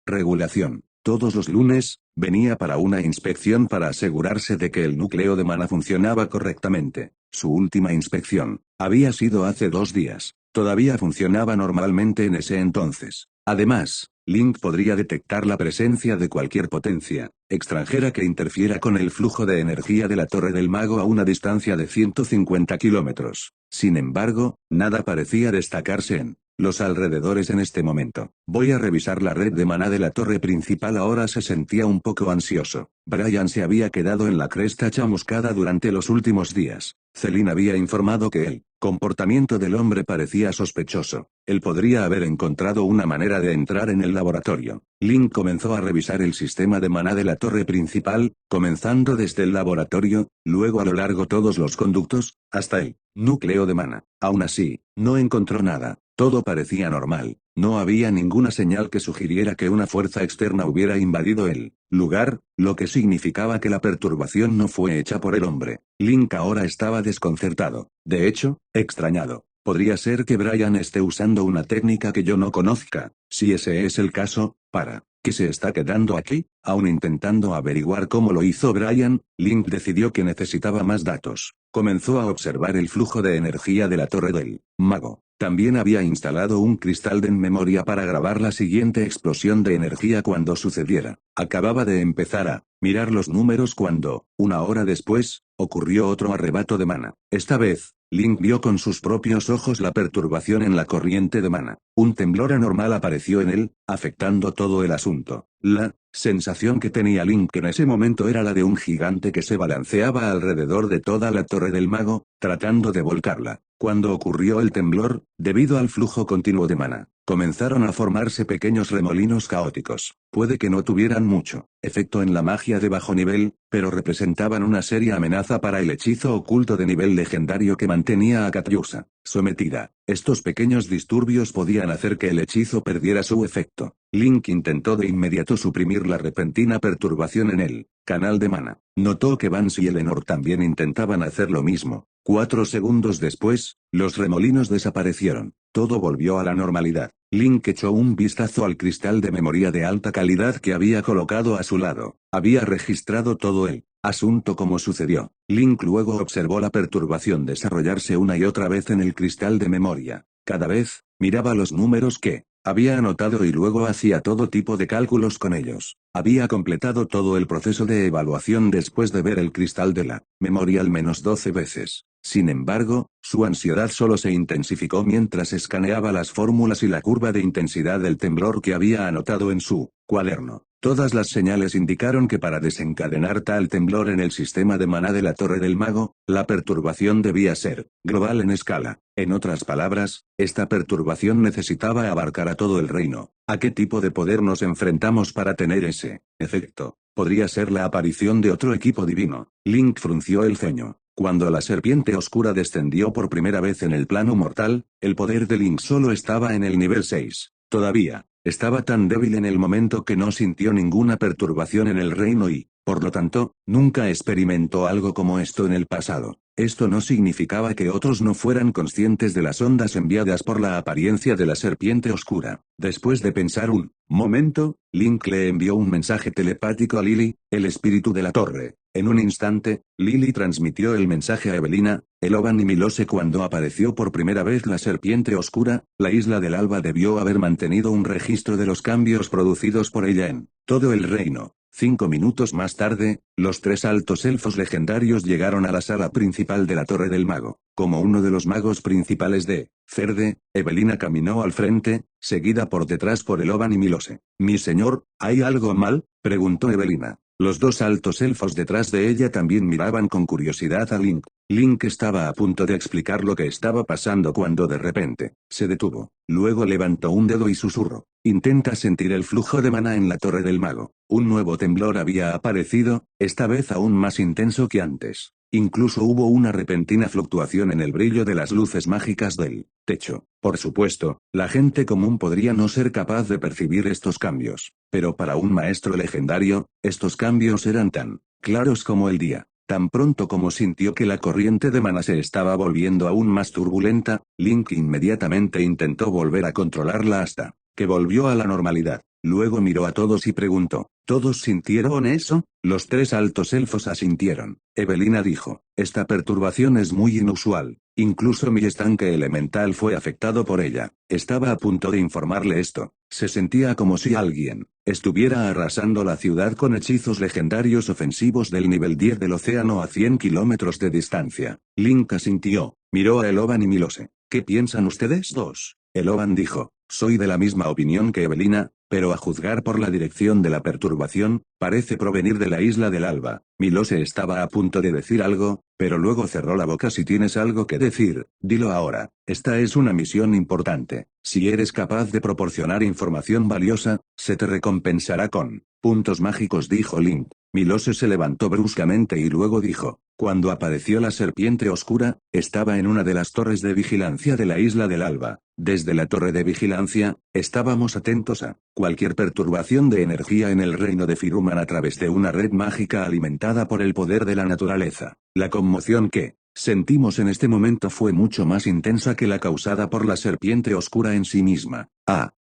regulación. Todos los lunes, venía para una inspección para asegurarse de que el núcleo de maná funcionaba correctamente. Su última inspección había sido hace 2 días. Todavía funcionaba normalmente en ese entonces. Además, Link podría detectar la presencia de cualquier potencia extranjera que interfiera con el flujo de energía de la Torre del Mago a una distancia de 150 kilómetros. Sin embargo, nada parecía destacarse en los alrededores en este momento. Voy a revisar la red de maná de la torre principal. Ahora se sentía un poco ansioso. Brian se había quedado en la cresta chamuscada durante los últimos días. Celine había informado que el comportamiento del hombre parecía sospechoso. Él podría haber encontrado una manera de entrar en el laboratorio. Link comenzó a revisar el sistema de maná de la torre principal, comenzando desde el laboratorio, luego a lo largo todos los conductos, hasta el núcleo de maná. Aún así, no encontró nada. Todo parecía normal. No había ninguna señal que sugiriera que una fuerza externa hubiera invadido el lugar, lo que significaba que la perturbación no fue hecha por el hombre. Link ahora estaba desconcertado. De hecho, extrañado. Podría ser que Brian esté usando una técnica que yo no conozca. Si ese es el caso, ¿para qué se está quedando aquí? Aún intentando averiguar cómo lo hizo Brian, Link decidió que necesitaba más datos. Comenzó a observar el flujo de energía de la Torre del Mago. También había instalado un cristal de memoria para grabar la siguiente explosión de energía cuando sucediera. Acababa de empezar a mirar los números cuando, 1 hora después, ocurrió otro arrebato de mana. Esta vez, Link vio con sus propios ojos la perturbación en la corriente de mana. Un temblor anormal apareció en él, afectando todo el asunto. La sensación que tenía Link en ese momento era la de un gigante que se balanceaba alrededor de toda la Torre del Mago, tratando de volcarla. Cuando ocurrió el temblor, debido al flujo continuo de mana, comenzaron a formarse pequeños remolinos caóticos. Puede que no tuvieran mucho efecto en la magia de bajo nivel, pero representaban una seria amenaza para el hechizo oculto de nivel legendario que mantenía a Katyusha sometida. Estos pequeños disturbios podían hacer que el hechizo perdiera su efecto. Link intentó de inmediato suprimir la repentina perturbación en el canal de mana. Notó que Vance y Eleanor también intentaban hacer lo mismo. 4 segundos después, los remolinos desaparecieron. Todo volvió a la normalidad. Link echó un vistazo al cristal de memoria de alta calidad que había colocado a su lado. Había registrado todo el asunto como sucedió. Link luego observó la perturbación desarrollarse una y otra vez en el cristal de memoria. Cada vez, miraba los números que había anotado y luego hacía todo tipo de cálculos con ellos. Había completado todo el proceso de evaluación después de ver el cristal de la memoria al menos 12 veces. Sin embargo, su ansiedad solo se intensificó mientras escaneaba las fórmulas y la curva de intensidad del temblor que había anotado en su cuaderno. Todas las señales indicaron que para desencadenar tal temblor en el sistema de maná de la Torre del Mago, la perturbación debía ser global en escala. En otras palabras, esta perturbación necesitaba abarcar a todo el reino. ¿A qué tipo de poder nos enfrentamos para tener ese efecto? Podría ser la aparición de otro equipo divino. Link frunció el ceño. Cuando la serpiente oscura descendió por primera vez en el plano mortal, el poder de Link solo estaba en el nivel 6. Todavía, estaba tan débil en el momento que no sintió ninguna perturbación en el reino y, por lo tanto, nunca experimentó algo como esto en el pasado. Esto no significaba que otros no fueran conscientes de las ondas enviadas por la apariencia de la serpiente oscura. Después de pensar un momento, Link le envió un mensaje telepático a Lily, el espíritu de la torre. En un instante, Lily transmitió el mensaje a Evelina, Eloban y Milose cuando apareció por primera vez la serpiente oscura. La isla del Alba debió haber mantenido un registro de los cambios producidos por ella en todo el reino. 5 minutos más tarde, los 3 altos elfos legendarios llegaron a la sala principal de la Torre del Mago. Como uno de los magos principales de Ferde, Evelina caminó al frente, seguida por detrás por Eloban y Milose. «Mi señor, ¿hay algo mal?», preguntó Evelina. Los 2 altos elfos detrás de ella también miraban con curiosidad a Link. Link estaba a punto de explicar lo que estaba pasando cuando de repente, se detuvo. Luego levantó un dedo y susurró. «Intenta sentir el flujo de maná en la Torre del Mago». Un nuevo temblor había aparecido, esta vez aún más intenso que antes. Incluso hubo una repentina fluctuación en el brillo de las luces mágicas del techo. Por supuesto, la gente común podría no ser capaz de percibir estos cambios, pero para un maestro legendario, estos cambios eran tan claros como el día. Tan pronto como sintió que la corriente de maná se estaba volviendo aún más turbulenta, Link inmediatamente intentó volver a controlarla hasta que volvió a la normalidad. Luego miró a todos y preguntó, ¿todos sintieron eso? Los 3 altos elfos asintieron. Evelina dijo, esta perturbación es muy inusual. Incluso mi estanque elemental fue afectado por ella. Estaba a punto de informarle esto. Se sentía como si alguien estuviera arrasando la ciudad con hechizos legendarios ofensivos del nivel 10 del océano a 100 kilómetros de distancia. Link asintió, miró a Eloban y Milose. ¿Qué piensan ustedes dos? Eloban dijo, soy de la misma opinión que Evelina, pero a juzgar por la dirección de la perturbación, parece provenir de la isla del Alba. Milose estaba a punto de decir algo, pero luego cerró la boca. Si tienes algo que decir, dilo ahora. Esta es una misión importante. Si eres capaz de proporcionar información valiosa, se te recompensará con puntos mágicos, dijo Link. Milose se levantó bruscamente y luego dijo, cuando apareció la serpiente oscura, estaba en una de las torres de vigilancia de la isla del Alba. Desde la torre de vigilancia, estábamos atentos a cualquier perturbación de energía en el reino de Firuman a través de una red mágica alimentada por el poder de la naturaleza. La conmoción que sentimos en este momento fue mucho más intensa que la causada por la serpiente oscura en sí misma.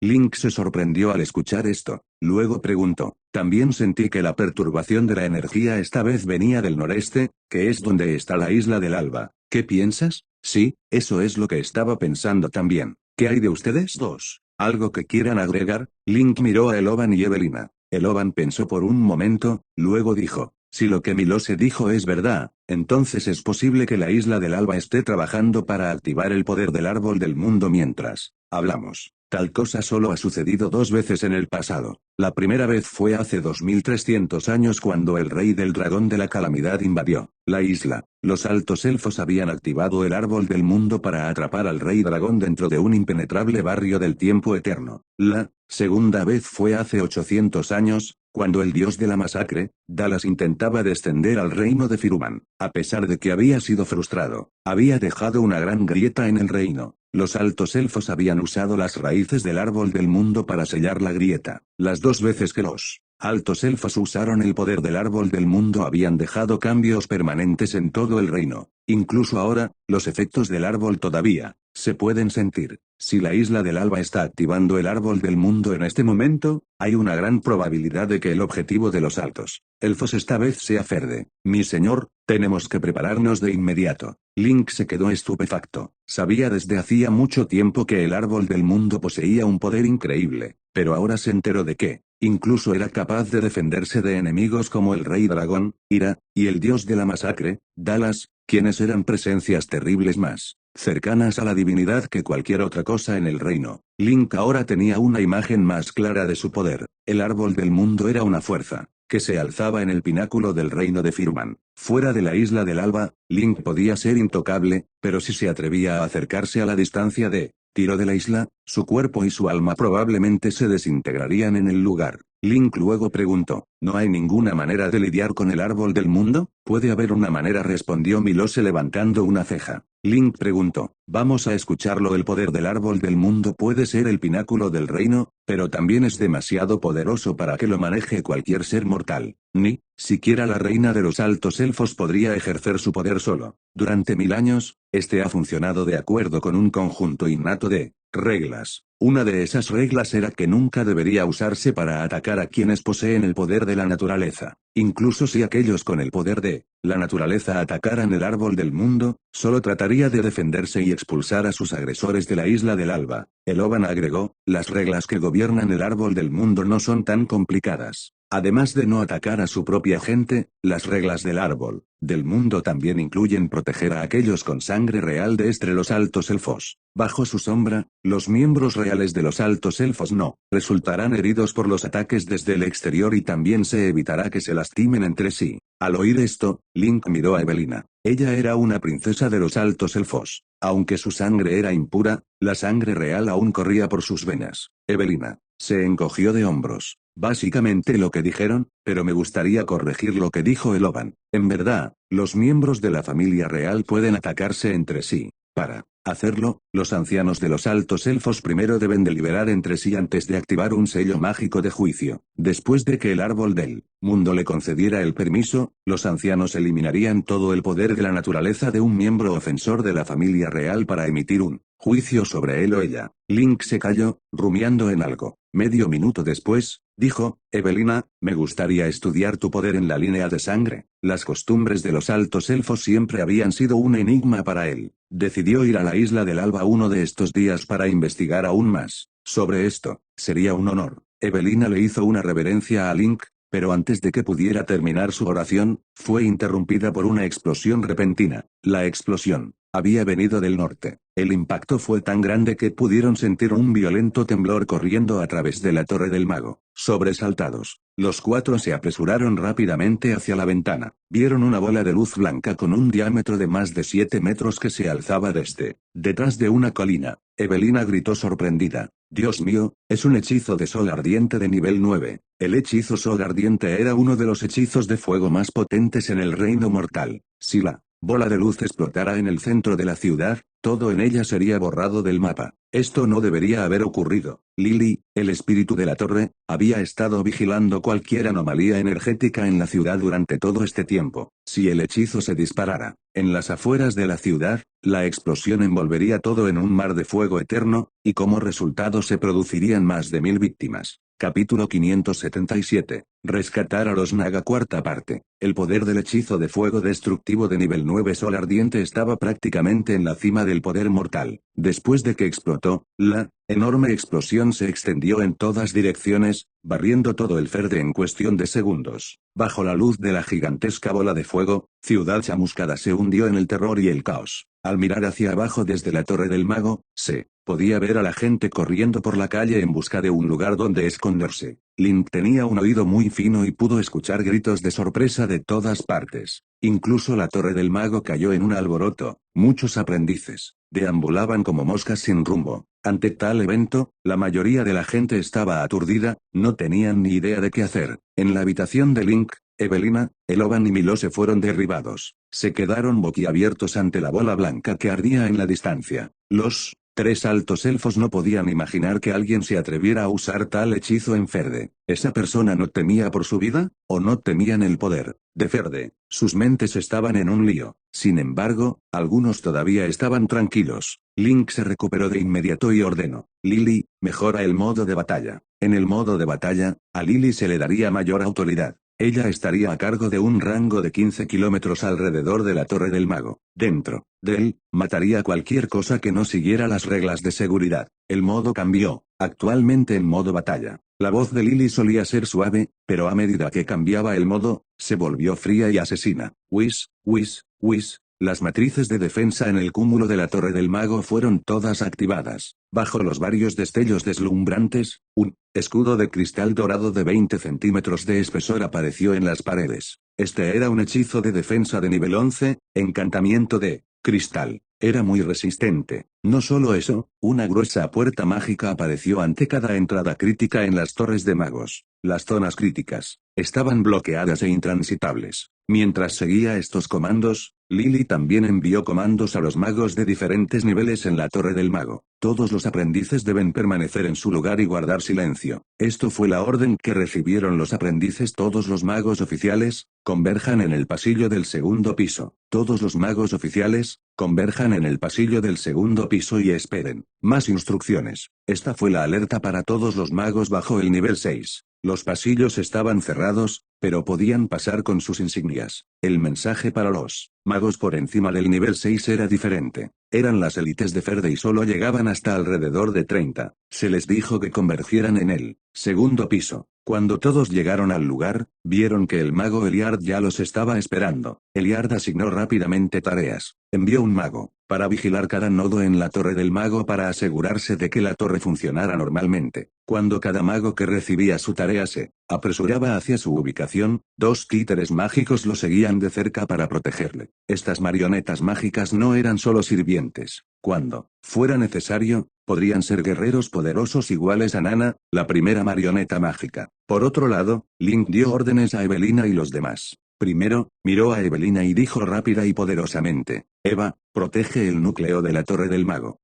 Link se sorprendió al escuchar esto. Luego preguntó, también sentí que la perturbación de la energía esta vez venía del noreste, que es donde está la isla del Alba. ¿Qué piensas? Sí, eso es lo que estaba pensando también. ¿Qué hay de ustedes dos? ¿Algo que quieran agregar? Link miró a Eloban y Evelina. Eloban pensó por un momento, luego dijo, si lo que Milose dijo es verdad, entonces es posible que la isla del Alba esté trabajando para activar el poder del árbol del mundo mientras hablamos. Tal cosa solo ha sucedido 2 veces en el pasado. La primera vez fue hace 2300 años cuando el rey del dragón de la calamidad invadió la isla. Los altos elfos habían activado el árbol del mundo para atrapar al rey dragón dentro de un impenetrable barrio del tiempo eterno. La segunda vez fue hace 800 años, cuando el dios de la masacre, Dalas, intentaba descender al reino de Firuman. A pesar de que había sido frustrado, había dejado una gran grieta en el reino. Los altos elfos habían usado las raíces del árbol del mundo para sellar la grieta. Las 2 veces que los altos elfos usaron el poder del árbol del mundo habían dejado cambios permanentes en todo el reino. Incluso ahora, los efectos del árbol todavía se pueden sentir. Si la isla del Alba está activando el árbol del mundo en este momento, hay una gran probabilidad de que el objetivo de los altos elfos esta vez sea Ferde. Mi señor, tenemos que prepararnos de inmediato. Link se quedó estupefacto. Sabía desde hacía mucho tiempo que el árbol del mundo poseía un poder increíble, pero ahora se enteró de que incluso era capaz de defenderse de enemigos como el rey dragón, Ira, y el dios de la masacre, Dalas, quienes eran presencias terribles más cercanas a la divinidad que cualquier otra cosa en el reino. Link ahora tenía una imagen más clara de su poder. El árbol del mundo era una fuerza que se alzaba en el pináculo del reino de Firman. Fuera de la isla del Alba, Link podía ser intocable, pero si se atrevía a acercarse a la distancia de tiro de la isla, su cuerpo y su alma probablemente se desintegrarían en el lugar. Link luego preguntó, ¿no hay ninguna manera de lidiar con el árbol del mundo? Puede haber una manera, respondió Milose levantando una ceja. Link preguntó, vamos a escucharlo. El poder del árbol del mundo puede ser el pináculo del reino, pero también es demasiado poderoso para que lo maneje cualquier ser mortal. Ni siquiera la reina de los altos elfos podría ejercer su poder solo. Durante 1000 años, este ha funcionado de acuerdo con un conjunto innato de reglas. Una de esas reglas era que nunca debería usarse para atacar a quienes poseen el poder de la naturaleza. Incluso si aquellos con el poder de la naturaleza atacaran el árbol del mundo, solo trataría de defenderse y expulsar a sus agresores de la isla del Alba. Eloban agregó, las reglas que gobiernan el árbol del mundo no son tan complicadas. Además de no atacar a su propia gente, las reglas del árbol del mundo también incluyen proteger a aquellos con sangre real de entre los altos elfos. Bajo su sombra, los miembros reales de los altos elfos no resultarán heridos por los ataques desde el exterior y también se evitará que se lastimen entre sí. Al oír esto, Link miró a Evelina. Ella era una princesa de los altos elfos. Aunque su sangre era impura, la sangre real aún corría por sus venas. Evelina se encogió de hombros. Básicamente lo que dijeron, pero me gustaría corregir lo que dijo Eloban. En verdad, los miembros de la familia real pueden atacarse entre sí. Para hacerlo, los ancianos de los altos elfos primero deben deliberar entre sí antes de activar un sello mágico de juicio. Después de que el árbol del mundo le concediera el permiso, los ancianos eliminarían todo el poder de la naturaleza de un miembro ofensor de la familia real para emitir un juicio sobre él o ella. Link se calló, rumiando en algo. Medio minuto después, dijo, Evelina, me gustaría estudiar tu poder en la línea de sangre. Las costumbres de los altos elfos siempre habían sido un enigma para él. Decidió ir a la isla del Alba uno de estos días para investigar aún más sobre esto. Sería un honor. Evelina le hizo una reverencia a Link, pero antes de que pudiera terminar su oración, fue interrumpida por una explosión repentina. La explosión había venido del norte. El impacto fue tan grande que pudieron sentir un violento temblor corriendo a través de la torre del mago. Sobresaltados, los cuatro se apresuraron rápidamente hacia la ventana. Vieron una bola de luz blanca con un diámetro de más de 7 metros que se alzaba desde detrás de una colina. Evelina gritó sorprendida. Dios mío, es un hechizo de sol ardiente de nivel 9. El hechizo sol ardiente era uno de los hechizos de fuego más potentes en el reino mortal. Si la bola de luz explotara en el centro de la ciudad, todo en ella sería borrado del mapa. Esto no debería haber ocurrido. Lily, el espíritu de la torre, había estado vigilando cualquier anomalía energética en la ciudad durante todo este tiempo. Si el hechizo se disparara en las afueras de la ciudad, la explosión envolvería todo en un mar de fuego eterno, y como resultado se producirían más de 1000 víctimas. Capítulo 577. Rescatar a los Naga. Cuarta parte. El poder del hechizo de fuego destructivo de nivel 9 Sol Ardiente estaba prácticamente en la cima del poder mortal. Después de que explotó, la enorme explosión se extendió en todas direcciones, barriendo todo el Ferde en cuestión de segundos. Bajo la luz de la gigantesca bola de fuego, Ciudad Chamuscada se hundió en el terror y el caos. Al mirar hacia abajo desde la Torre del Mago, se podía ver a la gente corriendo por la calle en busca de un lugar donde esconderse. Link tenía un oído muy fino y pudo escuchar gritos de sorpresa de todas partes. Incluso la Torre del Mago cayó en un alboroto. Muchos aprendices deambulaban como moscas sin rumbo. Ante tal evento, la mayoría de la gente estaba aturdida, no tenían ni idea de qué hacer. En la habitación de Link, Evelina, Eloban y Milose fueron derribados. Se quedaron boquiabiertos ante la bola blanca que ardía en la distancia. Los 3 altos elfos no podían imaginar que alguien se atreviera a usar tal hechizo en Ferde. ¿Esa persona no temía por su vida? ¿O no temían el poder de Ferde? Sus mentes estaban en un lío. Sin embargo, algunos todavía estaban tranquilos. Link se recuperó de inmediato y ordenó: Lily, mejora el modo de batalla. En el modo de batalla, a Lily se le daría mayor autoridad. Ella estaría a cargo de un rango de 15 kilómetros alrededor de la Torre del Mago. Dentro de él, mataría cualquier cosa que no siguiera las reglas de seguridad. El modo cambió. Actualmente en modo batalla, la voz de Lily solía ser suave, pero a medida que cambiaba el modo, se volvió fría y asesina. Whis, whis, whis. Las matrices de defensa en el cúmulo de la Torre del Mago fueron todas activadas. Bajo los varios destellos deslumbrantes, un escudo de cristal dorado de 20 centímetros de espesor apareció en las paredes. Este era un hechizo de defensa de nivel 11, encantamiento de cristal. Era muy resistente. No solo eso, una gruesa puerta mágica apareció ante cada entrada crítica en las torres de magos. Las zonas críticas estaban bloqueadas e intransitables. Mientras seguía estos comandos, Lily también envió comandos a los magos de diferentes niveles en la Torre del Mago. Todos los aprendices deben permanecer en su lugar y guardar silencio. Esto fue la orden que recibieron los aprendices. Todos los magos oficiales, converjan en el pasillo del segundo piso. Todos los magos oficiales, converjan en el pasillo del segundo piso y esperen. Más instrucciones. Esta fue la alerta para todos los magos bajo el nivel 6. Los pasillos estaban cerrados, pero podían pasar con sus insignias. El mensaje para los magos por encima del nivel 6 era diferente. Eran las élites de Ferde y solo llegaban hasta alrededor de 30. Se les dijo que convergieran en el segundo piso. Cuando todos llegaron al lugar, vieron que el mago Eliard ya los estaba esperando. Eliard asignó rápidamente tareas. Envió un mago para vigilar cada nodo en la Torre del Mago para asegurarse de que la torre funcionara normalmente. Cuando cada mago que recibía su tarea se apresuraba hacia su ubicación, 2 títeres mágicos lo seguían de cerca para protegerle. Estas marionetas mágicas no eran solo sirvientes. Cuando fuera necesario, podrían ser guerreros poderosos iguales a Nana, la primera marioneta mágica. Por otro lado, Link dio órdenes a Evelina y los demás. Primero, miró a Evelina y dijo rápida y poderosamente: Eva, protege el núcleo de la Torre del Mago.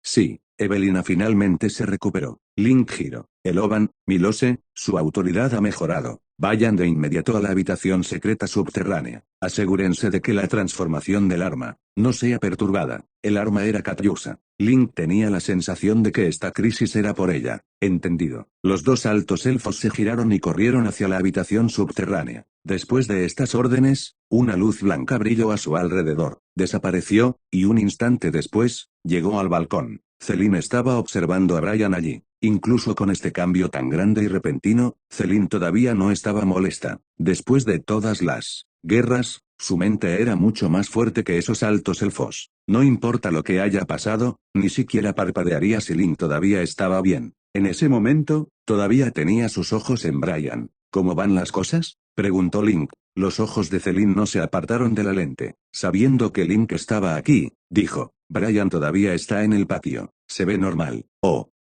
Sí. Evelina finalmente se recuperó. Link giró. Eloban, Milose, su autoridad ha mejorado. Vayan de inmediato a la habitación secreta subterránea. Asegúrense de que la transformación del arma no sea perturbada. El arma era Katyusa. Link tenía la sensación de que esta crisis era por ella. Entendido. Los 2 altos elfos se giraron y corrieron hacia la habitación subterránea. Después de estas órdenes, una luz blanca brilló a su alrededor. Desapareció, y un instante después, llegó al balcón. Celine estaba observando a Brian allí. Incluso con este cambio tan grande y repentino, Celine todavía no estaba molesta. Después de todas las guerras, su mente era mucho más fuerte que esos altos elfos. No importa lo que haya pasado, ni siquiera parpadearía si Link todavía estaba bien. En ese momento, todavía tenía sus ojos en Brian. ¿Cómo van las cosas?, preguntó Link. Los ojos de Celine no se apartaron de la lente. Sabiendo que Link estaba aquí, dijo: Brian todavía está en el patio. Se ve normal.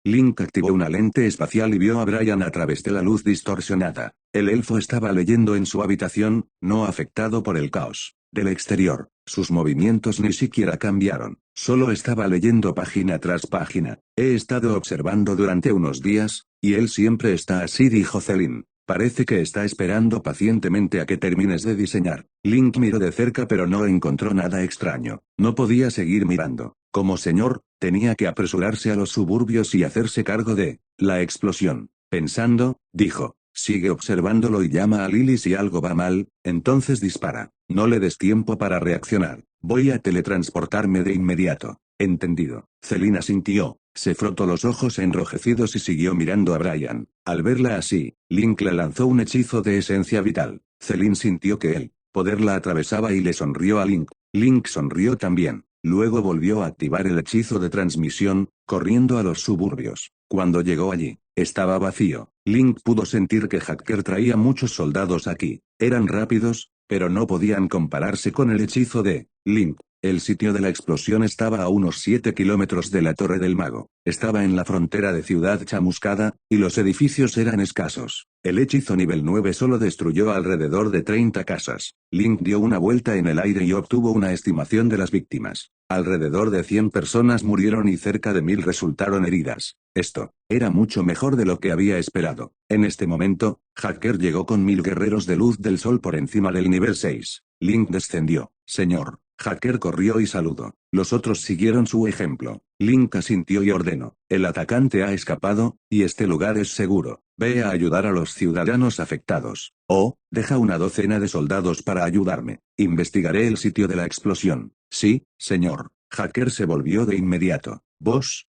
Link activó una lente espacial y vio a Brian a través de la luz distorsionada. El elfo estaba leyendo en su habitación, no afectado por el caos del exterior. Sus movimientos ni siquiera cambiaron. Solo estaba leyendo página tras página. He estado observando durante unos días, y él siempre está así, dijo Celine. Parece que está esperando pacientemente a que termines de diseñar. Link miró de cerca pero no encontró nada extraño. No podía seguir mirando. Como señor, tenía que apresurarse a los suburbios y hacerse cargo de la explosión. Pensando, dijo: sigue observándolo y llama a Lily si algo va mal, entonces dispara. No le des tiempo para reaccionar. Voy a teletransportarme de inmediato. Entendido. Celine asintió. Se frotó los ojos enrojecidos y siguió mirando a Brian. Al verla así, Link le lanzó un hechizo de esencia vital. Celine sintió que el poder la atravesaba y le sonrió a Link. Link sonrió también. Luego volvió a activar el hechizo de transmisión, corriendo a los suburbios. Cuando llegó allí, estaba vacío. Link pudo sentir que Hacker traía muchos soldados aquí. Eran rápidos, pero no podían compararse con el hechizo de Link. El sitio de la explosión estaba a unos 7 kilómetros de la Torre del Mago. Estaba en la frontera de Ciudad Chamuscada, y los edificios eran escasos. El hechizo nivel 9 solo destruyó alrededor de 30 casas. Link dio una vuelta en el aire y obtuvo una estimación de las víctimas. Alrededor de 100 personas murieron y cerca de 1000 resultaron heridas. Esto era mucho mejor de lo que había esperado. En este momento, Hacker llegó con 1000 guerreros de luz del sol por encima del nivel 6. Link descendió. Señor. Hacker corrió y saludó. Los otros siguieron su ejemplo. Link asintió y ordenó: el atacante ha escapado, y este lugar es seguro. Ve a ayudar a los ciudadanos afectados. Deja una docena de soldados para ayudarme. Investigaré el sitio de la explosión. Sí, señor. Hacker se volvió de inmediato. Vos,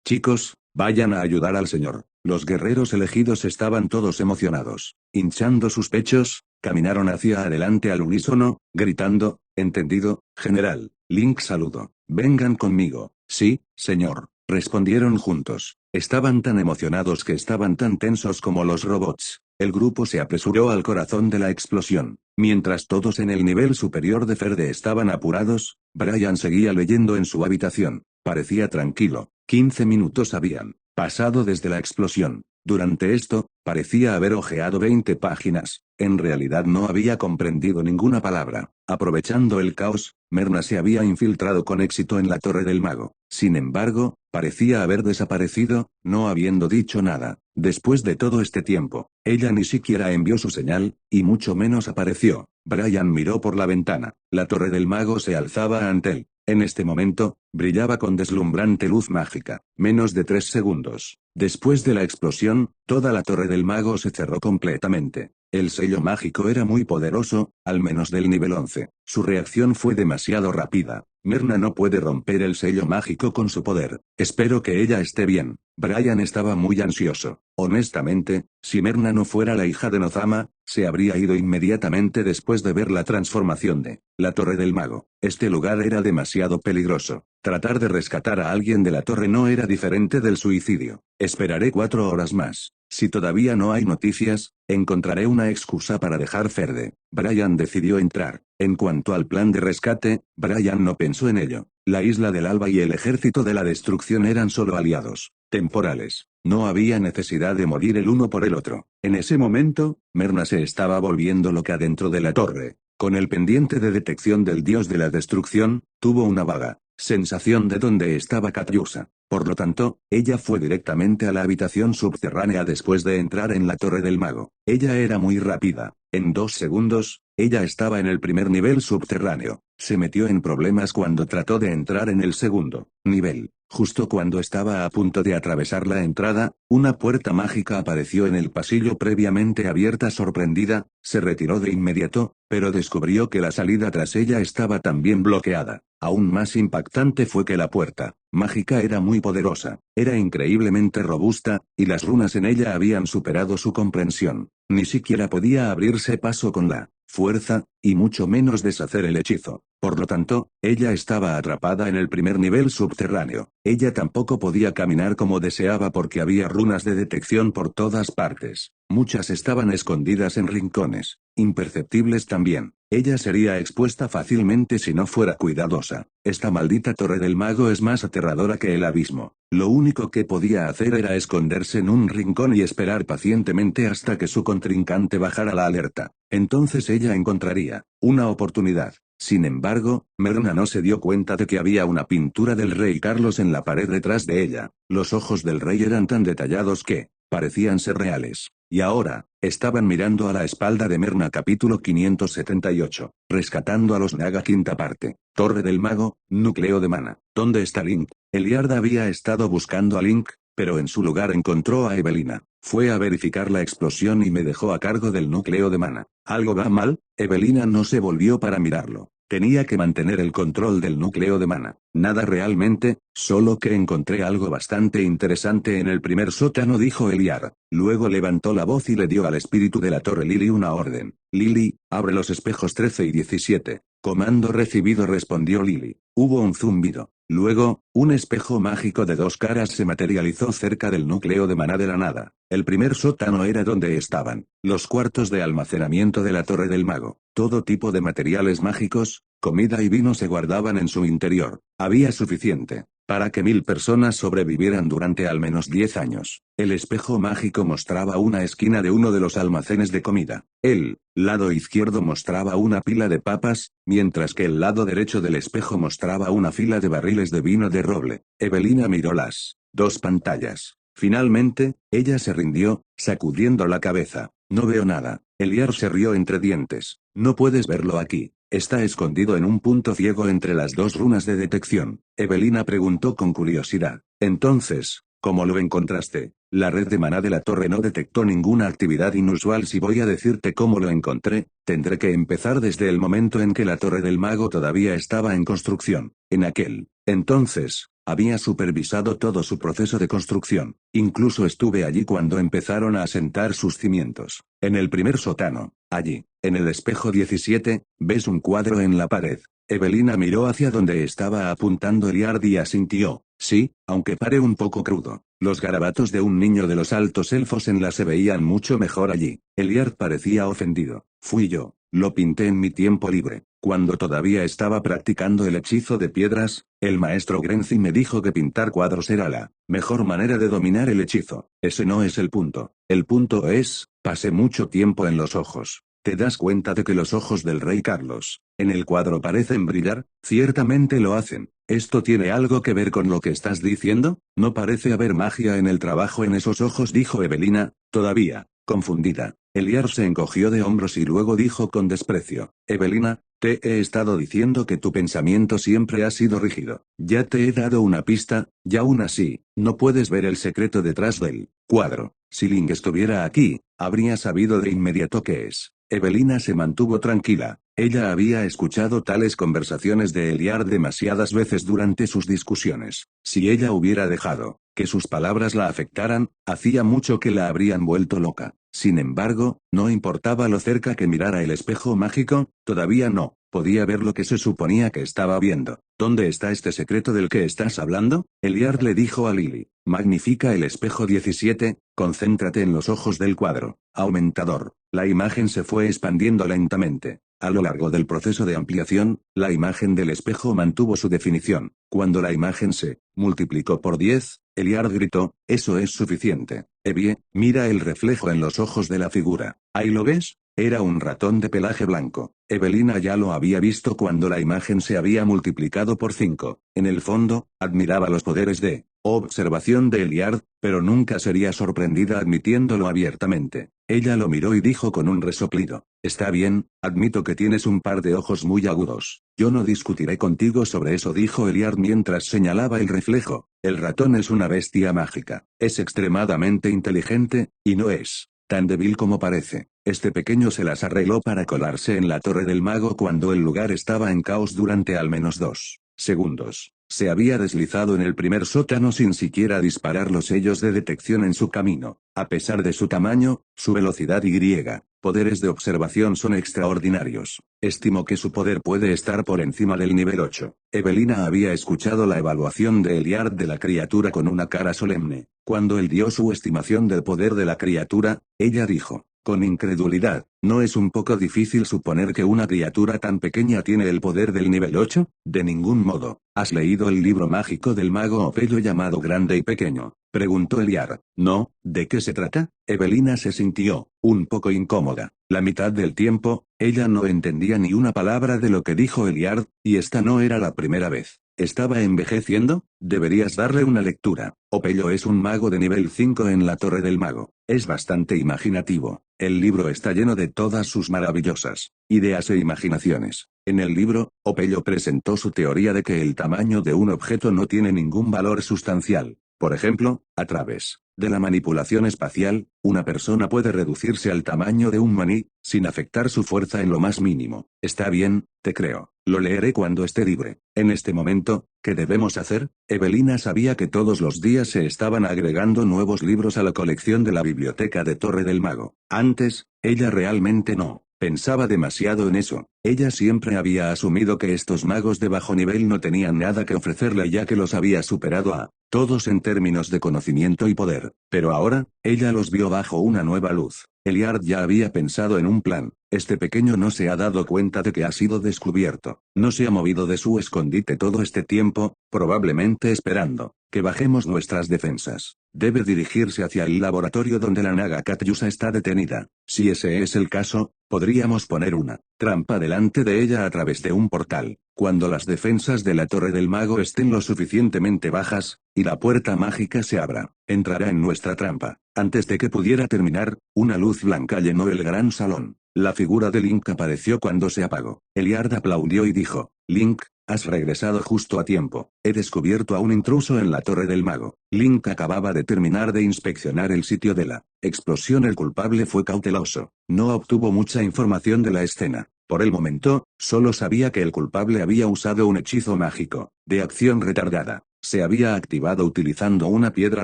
chicos, vayan a ayudar al señor. Los guerreros elegidos estaban todos emocionados. Hinchando sus pechos, caminaron hacia adelante al unísono, gritando: Entendido, general. Link saludó. Vengan conmigo. Sí, señor. Respondieron juntos. Estaban tan emocionados que estaban tan tensos como los robots. El grupo se apresuró al corazón de la explosión. Mientras todos en el nivel superior de Ferde estaban apurados, Brian seguía leyendo en su habitación. Parecía tranquilo. 15 minutos habían pasado desde la explosión. Durante esto, parecía haber hojeado 20 páginas. En realidad no había comprendido ninguna palabra. Aprovechando el caos, Merna se había infiltrado con éxito en la Torre del Mago. Sin embargo, parecía haber desaparecido, no habiendo dicho nada. Después de todo este tiempo, ella ni siquiera envió su señal, y mucho menos apareció. Brian miró por la ventana. La Torre del Mago se alzaba ante él. En este momento, brillaba con deslumbrante luz mágica. Menos de 3 segundos. Después de la explosión, toda la Torre del Mago se cerró completamente. El sello mágico era muy poderoso, al menos del nivel 11. Su reacción fue demasiado rápida. Merna no puede romper el sello mágico con su poder. Espero que ella esté bien. Brian estaba muy ansioso. Honestamente, si Merna no fuera la hija de Nozama, se habría ido inmediatamente después de ver la transformación de la Torre del Mago. Este lugar era demasiado peligroso. Tratar de rescatar a alguien de la torre no era diferente del suicidio. Esperaré 4 horas más. Si todavía no hay noticias, encontraré una excusa para dejar Ferde. Brian decidió entrar. En cuanto al plan de rescate, Brian no pensó en ello. La Isla del Alba y el Ejército de la Destrucción eran solo aliados temporales. No había necesidad de morir el uno por el otro. En ese momento, Merna se estaba volviendo loca dentro de la torre. Con el pendiente de detección del dios de la destrucción, tuvo una vaga sensación de dónde estaba Katyusa. Por lo tanto, ella fue directamente a la habitación subterránea después de entrar en la Torre del Mago. Ella era muy rápida. En 2 segundos, ella estaba en el primer nivel subterráneo. Se metió en problemas cuando trató de entrar en el segundo nivel. Justo cuando estaba a punto de atravesar la entrada, una puerta mágica apareció en el pasillo previamente abierta. Sorprendida, se retiró de inmediato, pero descubrió que la salida tras ella estaba también bloqueada. Aún más impactante fue que la puerta mágica era muy poderosa, era increíblemente robusta, y las runas en ella habían superado su comprensión. Ni siquiera podía abrirse paso con la fuerza, y mucho menos deshacer el hechizo. Por lo tanto, ella estaba atrapada en el primer nivel subterráneo. Ella tampoco podía caminar como deseaba porque había runas de detección por todas partes. Muchas estaban escondidas en rincones, imperceptibles también. Ella sería expuesta fácilmente si no fuera cuidadosa. Esta maldita Torre del Mago es más aterradora que el abismo. Lo único que podía hacer era esconderse en un rincón y esperar pacientemente hasta que su contrincante bajara la alerta. Entonces ella encontraría una oportunidad. Sin embargo, Merna no se dio cuenta de que había una pintura del rey Carlos en la pared detrás de ella. Los ojos del rey eran tan detallados que parecían ser reales. Y ahora, estaban mirando a la espalda de Merna. Capítulo 578. Rescatando a los Naga. Quinta parte. Torre del Mago, núcleo de mana. ¿Dónde está Link? Eliard había estado buscando a Link, pero en su lugar encontró a Evelina. Fue a verificar la explosión y me dejó a cargo del núcleo de mana. ¿Algo va mal? Evelina no se volvió para mirarlo. Tenía que mantener el control del núcleo de mana. Nada realmente, solo que encontré algo bastante interesante en el primer sótano, dijo Eliar. Luego levantó la voz y le dio al espíritu de la torre Lily una orden. Lily, abre los espejos 13 y 17. Comando recibido, respondió Lily. Hubo un zumbido. Luego, un espejo mágico de 2 caras se materializó cerca del núcleo de maná de la nada. El primer sótano era donde estaban los cuartos de almacenamiento de la Torre del Mago. Todo tipo de materiales mágicos, comida y vino se guardaban en su interior. Había suficiente para que 1000 personas sobrevivieran durante al menos 10 años. El espejo mágico mostraba una esquina de uno de los almacenes de comida. El lado izquierdo mostraba una pila de papas, mientras que el lado derecho del espejo mostraba una fila de barriles de vino de roble. Evelina miró las 2 pantallas. Finalmente, ella se rindió, sacudiendo la cabeza. No veo nada. Eliar se rió entre dientes. No puedes verlo aquí. Está escondido en un punto ciego entre las 2 runas de detección. Evelina preguntó con curiosidad. Entonces, ¿cómo lo encontraste? La red de maná de la torre no detectó ninguna actividad inusual. Si voy a decirte cómo lo encontré, tendré que empezar desde el momento en que la Torre del Mago todavía estaba en construcción. En aquel entonces, Había supervisado todo su proceso de construcción. Incluso estuve allí cuando empezaron a asentar sus cimientos. En el primer sótano, allí, en el espejo 17, ves un cuadro en la pared. Evelina miró hacia donde estaba apuntando Eliard y asintió. Sí, aunque pare un poco crudo. Los garabatos de un niño de los altos elfos en la se veían mucho mejor allí. Eliard parecía ofendido. Fui yo. Lo pinté en mi tiempo libre. Cuando todavía estaba practicando el hechizo de piedras, el maestro Grenzi me dijo que pintar cuadros era la mejor manera de dominar el hechizo. Ese no es el punto. El punto es, pasé mucho tiempo en los ojos. ¿Te das cuenta de que los ojos del rey Carlos, en el cuadro parecen brillar? Ciertamente lo hacen. ¿Esto tiene algo que ver con lo que estás diciendo? No parece haber magia en el trabajo en esos ojos, dijo Evelina, todavía confundida. Eliard se encogió de hombros y luego dijo con desprecio. Evelina, te he estado diciendo que tu pensamiento siempre ha sido rígido. Ya te he dado una pista, y aún así, no puedes ver el secreto detrás del cuadro. Si Ling estuviera aquí, habría sabido de inmediato qué es. Evelina se mantuvo tranquila. Ella había escuchado tales conversaciones de Eliard demasiadas veces durante sus discusiones. Si ella hubiera dejado que sus palabras la afectaran, hacía mucho que la habrían vuelto loca. Sin embargo, no importaba lo cerca que mirara el espejo mágico, todavía no podía ver lo que se suponía que estaba viendo. ¿Dónde está este secreto del que estás hablando? Eliard le dijo a Lily. Magnifica el espejo 17, concéntrate en los ojos del cuadro. Aumentador. La imagen se fue expandiendo lentamente. A lo largo del proceso de ampliación, la imagen del espejo mantuvo su definición. Cuando la imagen se multiplicó por 10, Eliard gritó, «Eso es suficiente. Evie, mira el reflejo en los ojos de la figura. ¿Ahí lo ves?» Era un ratón de pelaje blanco. Evelina ya lo había visto cuando la imagen se había multiplicado por 5. En el fondo, admiraba los poderes de observación de Eliard, pero nunca sería sorprendida admitiéndolo abiertamente. Ella lo miró y dijo con un resoplido. Está bien, admito que tienes un par de ojos muy agudos. Yo no discutiré contigo sobre eso, dijo Eliard mientras señalaba el reflejo. El ratón es una bestia mágica. Es extremadamente inteligente, y no es tan débil como parece. Este pequeño se las arregló para colarse en la Torre del Mago cuando el lugar estaba en caos durante al menos 2 segundos. Se había deslizado en el primer sótano sin siquiera disparar los sellos de detección en su camino. A pesar de su tamaño, su velocidad y poderes de observación son extraordinarios. Estimo que su poder puede estar por encima del nivel 8. Evelina había escuchado la evaluación de Eliard de la criatura con una cara solemne. Cuando él dio su estimación del poder de la criatura, ella dijo, con incredulidad, ¿no es un poco difícil suponer que una criatura tan pequeña tiene el poder del nivel 8? De ningún modo. ¿Has leído el libro mágico del mago Opello llamado Grande y Pequeño? Preguntó Eliard. No, ¿de qué se trata? Evelina se sintió un poco incómoda. La mitad del tiempo, ella no entendía ni una palabra de lo que dijo Eliard, y esta no era la primera vez. ¿Estaba envejeciendo? Deberías darle una lectura. Opello es un mago de nivel 5 en la Torre del Mago. Es bastante imaginativo. El libro está lleno de todas sus maravillosas ideas e imaginaciones. En el libro, Opello presentó su teoría de que el tamaño de un objeto no tiene ningún valor sustancial. Por ejemplo, a través de la manipulación espacial, una persona puede reducirse al tamaño de un maní, sin afectar su fuerza en lo más mínimo. Está bien, te creo. Lo leeré cuando esté libre. En este momento, ¿qué debemos hacer? Evelina sabía que todos los días se estaban agregando nuevos libros a la colección de la biblioteca de Torre del Mago. Antes, ella realmente no pensaba demasiado en eso. Ella siempre había asumido que estos magos de bajo nivel no tenían nada que ofrecerle ya que los había superado a todos en términos de conocimiento y poder. Pero ahora, ella los vio bajo una nueva luz. Eliard ya había pensado en un plan. Este pequeño no se ha dado cuenta de que ha sido descubierto. No se ha movido de su escondite todo este tiempo, probablemente esperando que bajemos nuestras defensas. Debe dirigirse hacia el laboratorio donde la Naga Katyusa está detenida. Si ese es el caso, podríamos poner una trampa delante de ella a través de un portal. Cuando las defensas de la Torre del Mago estén lo suficientemente bajas, y la puerta mágica se abra, entrará en nuestra trampa. Antes de que pudiera terminar, una luz blanca llenó el gran salón. La figura de Link apareció cuando se apagó. Eliard aplaudió y dijo, Link, has regresado justo a tiempo. He descubierto a un intruso en la Torre del Mago. Link acababa de terminar de inspeccionar el sitio de la explosión. El culpable fue cauteloso. No obtuvo mucha información de la escena. Por el momento, solo sabía que el culpable había usado un hechizo mágico, de acción retardada. Se había activado utilizando una piedra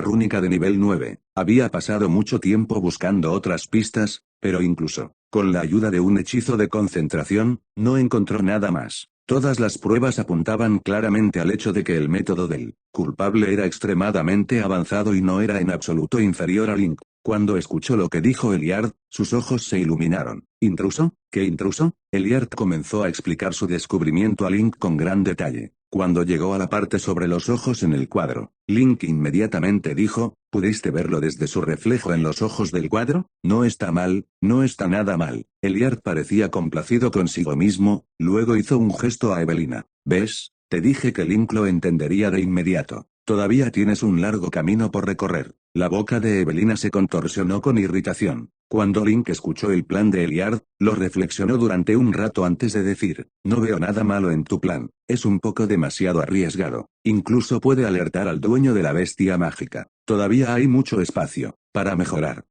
rúnica de nivel 9. Había pasado mucho tiempo buscando otras pistas, pero incluso, con la ayuda de un hechizo de concentración, no encontró nada más. Todas las pruebas apuntaban claramente al hecho de que el método del culpable era extremadamente avanzado y no era en absoluto inferior a Link. Cuando escuchó lo que dijo Eliard, sus ojos se iluminaron. ¿Intruso? ¿Qué intruso? Eliard comenzó a explicar su descubrimiento a Link con gran detalle. Cuando llegó a la parte sobre los ojos en el cuadro, Link inmediatamente dijo, ¿pudiste verlo desde su reflejo en los ojos del cuadro? No está mal, no está nada mal. Eliard parecía complacido consigo mismo, luego hizo un gesto a Evelina. ¿Ves? Te dije que Link lo entendería de inmediato. Todavía tienes un largo camino por recorrer. La boca de Evelina se contorsionó con irritación. Cuando Link escuchó el plan de Eliard, lo reflexionó durante un rato antes de decir, no veo nada malo en tu plan, es un poco demasiado arriesgado. Incluso puede alertar al dueño de la bestia mágica. Todavía hay mucho espacio para mejorar.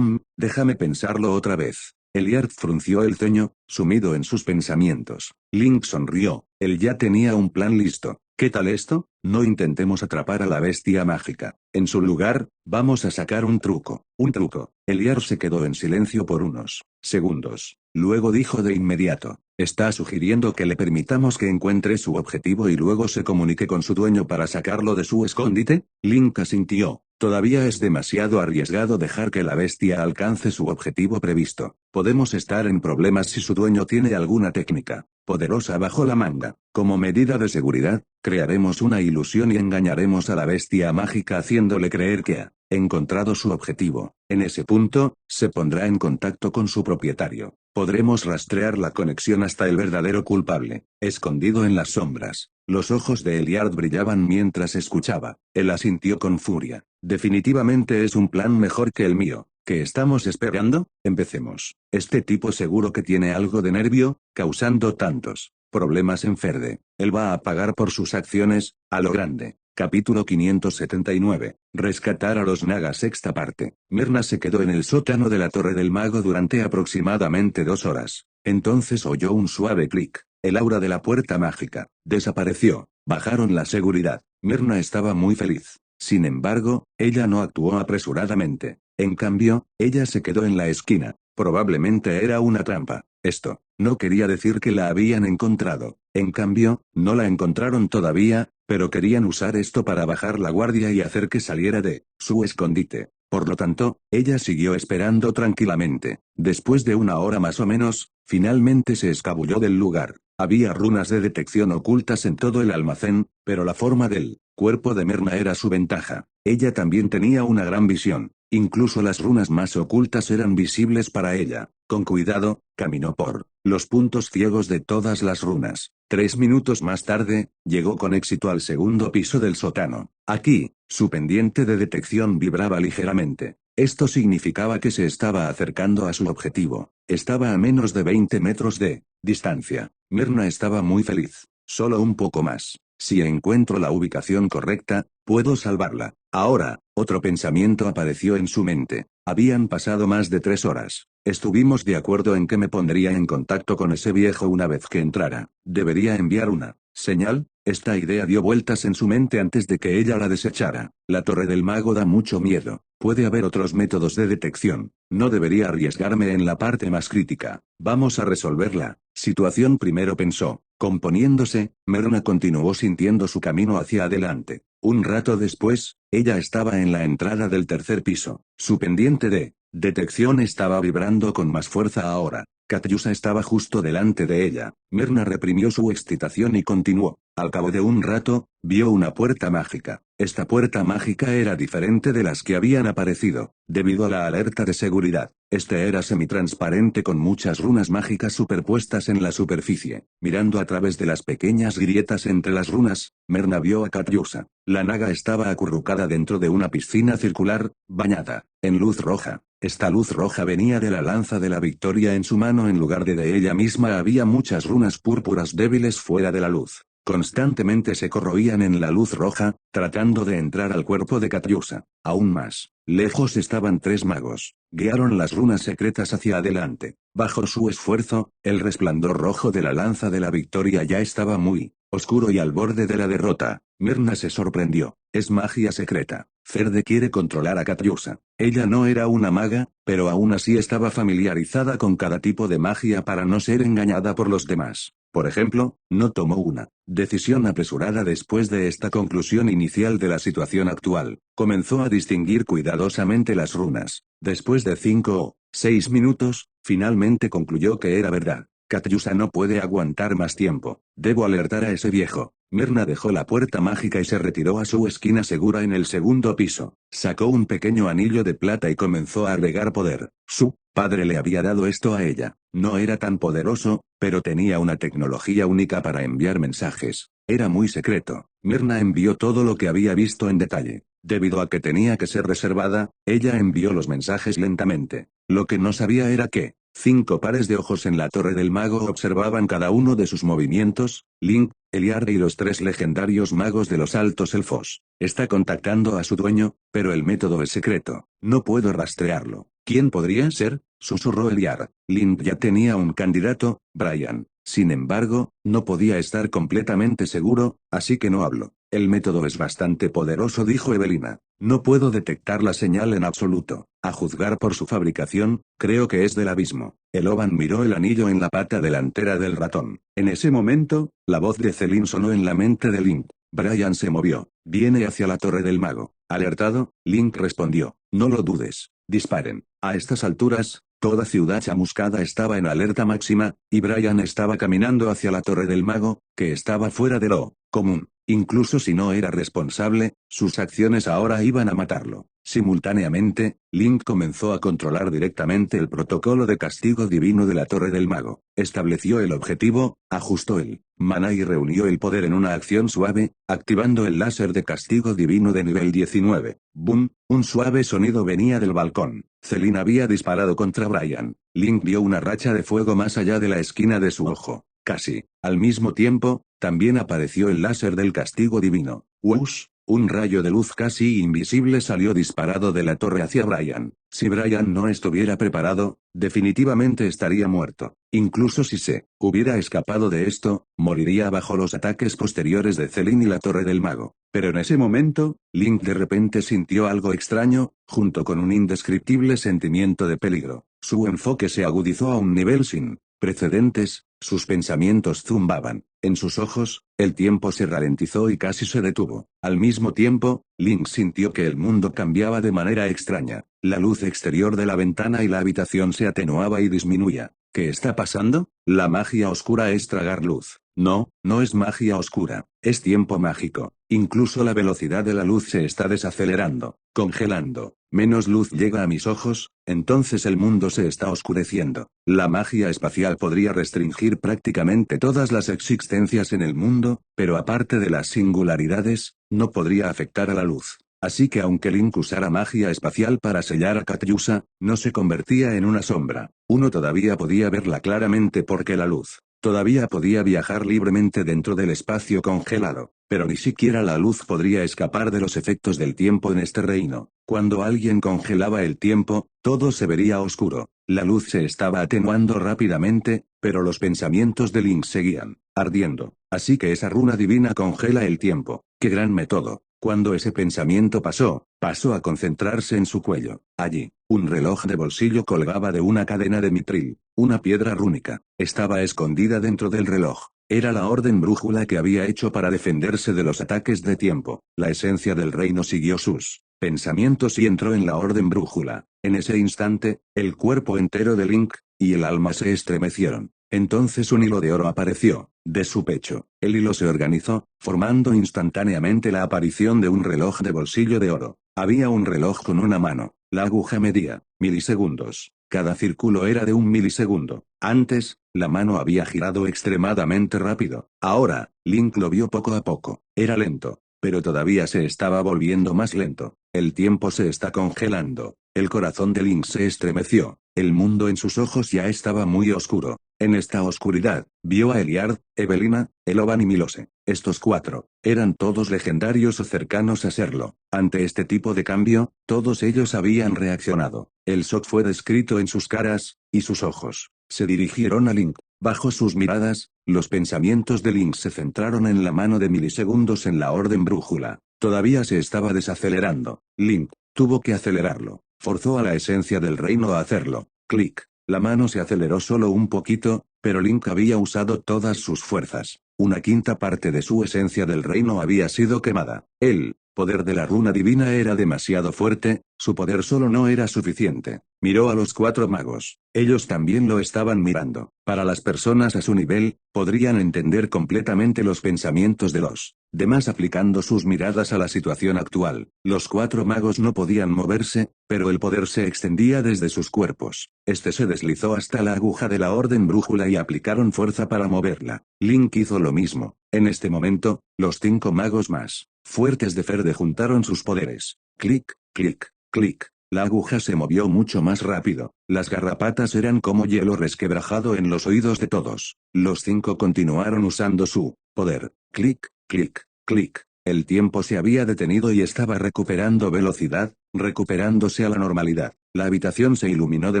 Déjame pensarlo otra vez. Eliard frunció el ceño, sumido en sus pensamientos. Link sonrió. Él ya tenía un plan listo. ¿Qué tal esto? No intentemos atrapar a la bestia mágica. En su lugar, vamos a sacar un truco. Un truco. Eliard se quedó en silencio por unos segundos. Luego dijo de inmediato. ¿Está sugiriendo que le permitamos que encuentre su objetivo y luego se comunique con su dueño para sacarlo de su escondite? Link asintió. Todavía es demasiado arriesgado dejar que la bestia alcance su objetivo previsto. Podemos estar en problemas si su dueño tiene alguna técnica poderosa bajo la manga. Como medida de seguridad, crearemos una ilusión y engañaremos a la bestia mágica haciéndole creer que ha encontrado su objetivo. En ese punto, se pondrá en contacto con su propietario. Podremos rastrear la conexión hasta el verdadero culpable, escondido en las sombras. Los ojos de Eliard brillaban mientras escuchaba. Él asintió con furia. Definitivamente es un plan mejor que el mío. ¿Qué estamos esperando? Empecemos. Este tipo seguro que tiene algo de nervio, causando tantos problemas en Ferde. Él va a pagar por sus acciones, a lo grande. Capítulo 579. Rescatar a los Nagas. Sexta parte. Mirna se quedó en el sótano de la Torre del Mago durante aproximadamente 2 horas. Entonces oyó un suave clic. El aura de la puerta mágica desapareció. Bajaron la seguridad. Mirna estaba muy feliz. Sin embargo, ella no actuó apresuradamente. En cambio, ella se quedó en la esquina. Probablemente era una trampa. Esto no quería decir que la habían encontrado. En cambio, no la encontraron todavía, pero querían usar esto para bajar la guardia y hacer que saliera de su escondite. Por lo tanto, ella siguió esperando tranquilamente. Después de 1 hora más o menos, finalmente se escabulló del lugar. Había runas de detección ocultas en todo el almacén, pero la forma del cuerpo de Mirna era su ventaja. Ella también tenía una gran visión. Incluso las runas más ocultas eran visibles para ella. Con cuidado, caminó por los puntos ciegos de todas las runas. 3 minutos más tarde, llegó con éxito al segundo piso del sótano. Aquí, su pendiente de detección vibraba ligeramente. Esto significaba que se estaba acercando a su objetivo. Estaba a menos de 20 metros de distancia. Mirna estaba muy feliz. Solo un poco más. Si encuentro la ubicación correcta, puedo salvarla. Ahora, otro pensamiento apareció en su mente. Habían pasado más de 3 horas. Estuvimos de acuerdo en que me pondría en contacto con ese viejo una vez que entrara. ¿Debería enviar una señal? Esta idea dio vueltas en su mente antes de que ella la desechara. La Torre del Mago da mucho miedo. Puede haber otros métodos de detección. No debería arriesgarme en la parte más crítica. Vamos a resolver la situación primero, pensó. Componiéndose, Mirna continuó sintiendo su camino hacia adelante. Un rato después, ella estaba en la entrada del tercer piso. Su pendiente de detección estaba vibrando con más fuerza ahora. Katyusa estaba justo delante de ella. Mirna reprimió su excitación y continuó. Al cabo de un rato, vio una puerta mágica. Esta puerta mágica era diferente de las que habían aparecido, debido a la alerta de seguridad. Este era semitransparente con muchas runas mágicas superpuestas en la superficie. Mirando a través de las pequeñas grietas entre las runas, Mirna vio a Katyusa. La naga estaba acurrucada dentro de una piscina circular, bañada en luz roja. Esta luz roja venía de la lanza de la victoria en su mano. En lugar de ella misma había muchas runas púrpuras débiles fuera de la luz. Constantemente se corroían en la luz roja, tratando de entrar al cuerpo de Katyusa. Aún más lejos estaban 3 magos. Guiaron las runas secretas hacia adelante. Bajo su esfuerzo, el resplandor rojo de la lanza de la victoria ya estaba muy oscuro y al borde de la derrota. Mirna se sorprendió. Es magia secreta. Ferde quiere controlar a Katyusa. Ella no era una maga, pero aún así estaba familiarizada con cada tipo de magia para no ser engañada por los demás. Por ejemplo, no tomó una decisión apresurada después de esta conclusión inicial de la situación actual. Comenzó a distinguir cuidadosamente las runas. Después de 5 o 6 minutos, finalmente concluyó que era verdad. Katyusa no puede aguantar más tiempo. Debo alertar a ese viejo. Mirna dejó la puerta mágica y se retiró a su esquina segura en el segundo piso. Sacó un pequeño anillo de plata y comenzó a agregar poder. Su padre le había dado esto a ella. No era tan poderoso, pero tenía una tecnología única para enviar mensajes. Era muy secreto. Mirna envió todo lo que había visto en detalle. Debido a que tenía que ser reservada, ella envió los mensajes lentamente. Lo que no sabía era que 5 pares de ojos en la Torre del Mago observaban cada uno de sus movimientos. Link, Eliarde y los 3 legendarios magos de los Altos Elfos. Está contactando a su dueño, pero el método es secreto. No puedo rastrearlo. ¿Quién podría ser? Susurró Eliar. Link ya tenía un candidato, Brian. Sin embargo, no podía estar completamente seguro, así que no habló. El método es bastante poderoso, dijo Evelina. No puedo detectar la señal en absoluto. A juzgar por su fabricación, creo que es del abismo. Eloban miró el anillo en la pata delantera del ratón. En ese momento, la voz de Celine sonó en la mente de Link. Brian se movió. Viene hacia la Torre del Mago. Alertado, Link respondió. No lo dudes. Disparen. A estas alturas, toda Ciudad Chamuscada estaba en alerta máxima, y Brian estaba caminando hacia la Torre del Mago, que estaba fuera de lo común. Incluso si no era responsable, sus acciones ahora iban a matarlo. Simultáneamente, Link comenzó a controlar directamente el protocolo de castigo divino de la Torre del Mago. Estableció el objetivo, ajustó el maná y reunió el poder en una acción suave, activando el láser de castigo divino de nivel 19. ¡Boom! Un suave sonido venía del balcón. Celine había disparado contra Brian. Link vio una racha de fuego más allá de la esquina de su ojo. Casi al mismo tiempo, también apareció el láser del castigo divino. ¡Wush! Un rayo de luz casi invisible salió disparado de la torre hacia Brian. Si Brian no estuviera preparado, definitivamente estaría muerto. Incluso si se hubiera escapado de esto, moriría bajo los ataques posteriores de Celine y la Torre del Mago. Pero en ese momento, Link de repente sintió algo extraño, junto con un indescriptible sentimiento de peligro. Su enfoque se agudizó a un nivel sin precedentes, sus pensamientos zumbaban. En sus ojos, el tiempo se ralentizó y casi se detuvo. Al mismo tiempo, Link sintió que el mundo cambiaba de manera extraña. La luz exterior de la ventana y la habitación se atenuaba y disminuía. ¿Qué está pasando? La magia oscura es tragar luz. No, no es magia oscura, es tiempo mágico. Incluso la velocidad de la luz se está desacelerando, congelando. Menos luz llega a mis ojos, entonces el mundo se está oscureciendo. La magia espacial podría restringir prácticamente todas las existencias en el mundo, pero aparte de las singularidades, no podría afectar a la luz. Así que aunque Link usara magia espacial para sellar a Katyusa, no se convertía en una sombra. Uno todavía podía verla claramente porque la luz todavía podía viajar libremente dentro del espacio congelado, pero ni siquiera la luz podría escapar de los efectos del tiempo en este reino. Cuando alguien congelaba el tiempo, todo se vería oscuro. La luz se estaba atenuando rápidamente, pero los pensamientos de Link seguían ardiendo. Así que esa runa divina congela el tiempo. ¡Qué gran método! Cuando ese pensamiento pasó a concentrarse en su cuello. Allí, un reloj de bolsillo colgaba de una cadena de mitril. Una piedra rúnica estaba escondida dentro del reloj. Era la orden brújula que había hecho para defenderse de los ataques de tiempo. La esencia del reino siguió sus pensamientos y entró en la orden brújula. En ese instante, el cuerpo entero de Link y el alma se estremecieron. Entonces un hilo de oro apareció de su pecho. El hilo se organizó, formando instantáneamente la aparición de un reloj de bolsillo de oro. Había un reloj con una mano. La aguja medía milisegundos. Cada círculo era de 1 milisegundo. Antes, la mano había girado extremadamente rápido. Ahora, Link lo vio poco a poco. Era lento, pero todavía se estaba volviendo más lento. El tiempo se está congelando. El corazón de Link se estremeció. El mundo en sus ojos ya estaba muy oscuro. En esta oscuridad, vio a Eliard, Evelina, Eloban y Milose. Estos 4 eran todos legendarios o cercanos a serlo. Ante este tipo de cambio, todos ellos habían reaccionado. El shock fue descrito en sus caras y sus ojos. Se dirigieron a Link. Bajo sus miradas, los pensamientos de Link se centraron en la mano de milisegundos en la orden brújula. Todavía se estaba desacelerando. Link tuvo que acelerarlo. Forzó a la esencia del reino a hacerlo. Clic. La mano se aceleró solo un poquito, pero Link había usado todas sus fuerzas. Una quinta parte de su esencia del reino había sido quemada. El poder de la runa divina era demasiado fuerte, su poder solo no era suficiente. Miró a los 4 magos. Ellos también lo estaban mirando. Para las personas a su nivel, podrían entender completamente los pensamientos de los demás aplicando sus miradas a la situación actual. Los 4 magos no podían moverse, pero el poder se extendía desde sus cuerpos. Este se deslizó hasta la aguja de la orden brújula y aplicaron fuerza para moverla. Link hizo lo mismo. En este momento, los 5 magos más fuertes de Ferde juntaron sus poderes. Clic, clic, clic. La aguja se movió mucho más rápido. Las garrapatas eran como hielo resquebrajado en los oídos de todos. Los 5 continuaron usando su poder. Clic, clic, clic. El tiempo se había detenido y estaba recuperando velocidad, recuperándose a la normalidad. La habitación se iluminó de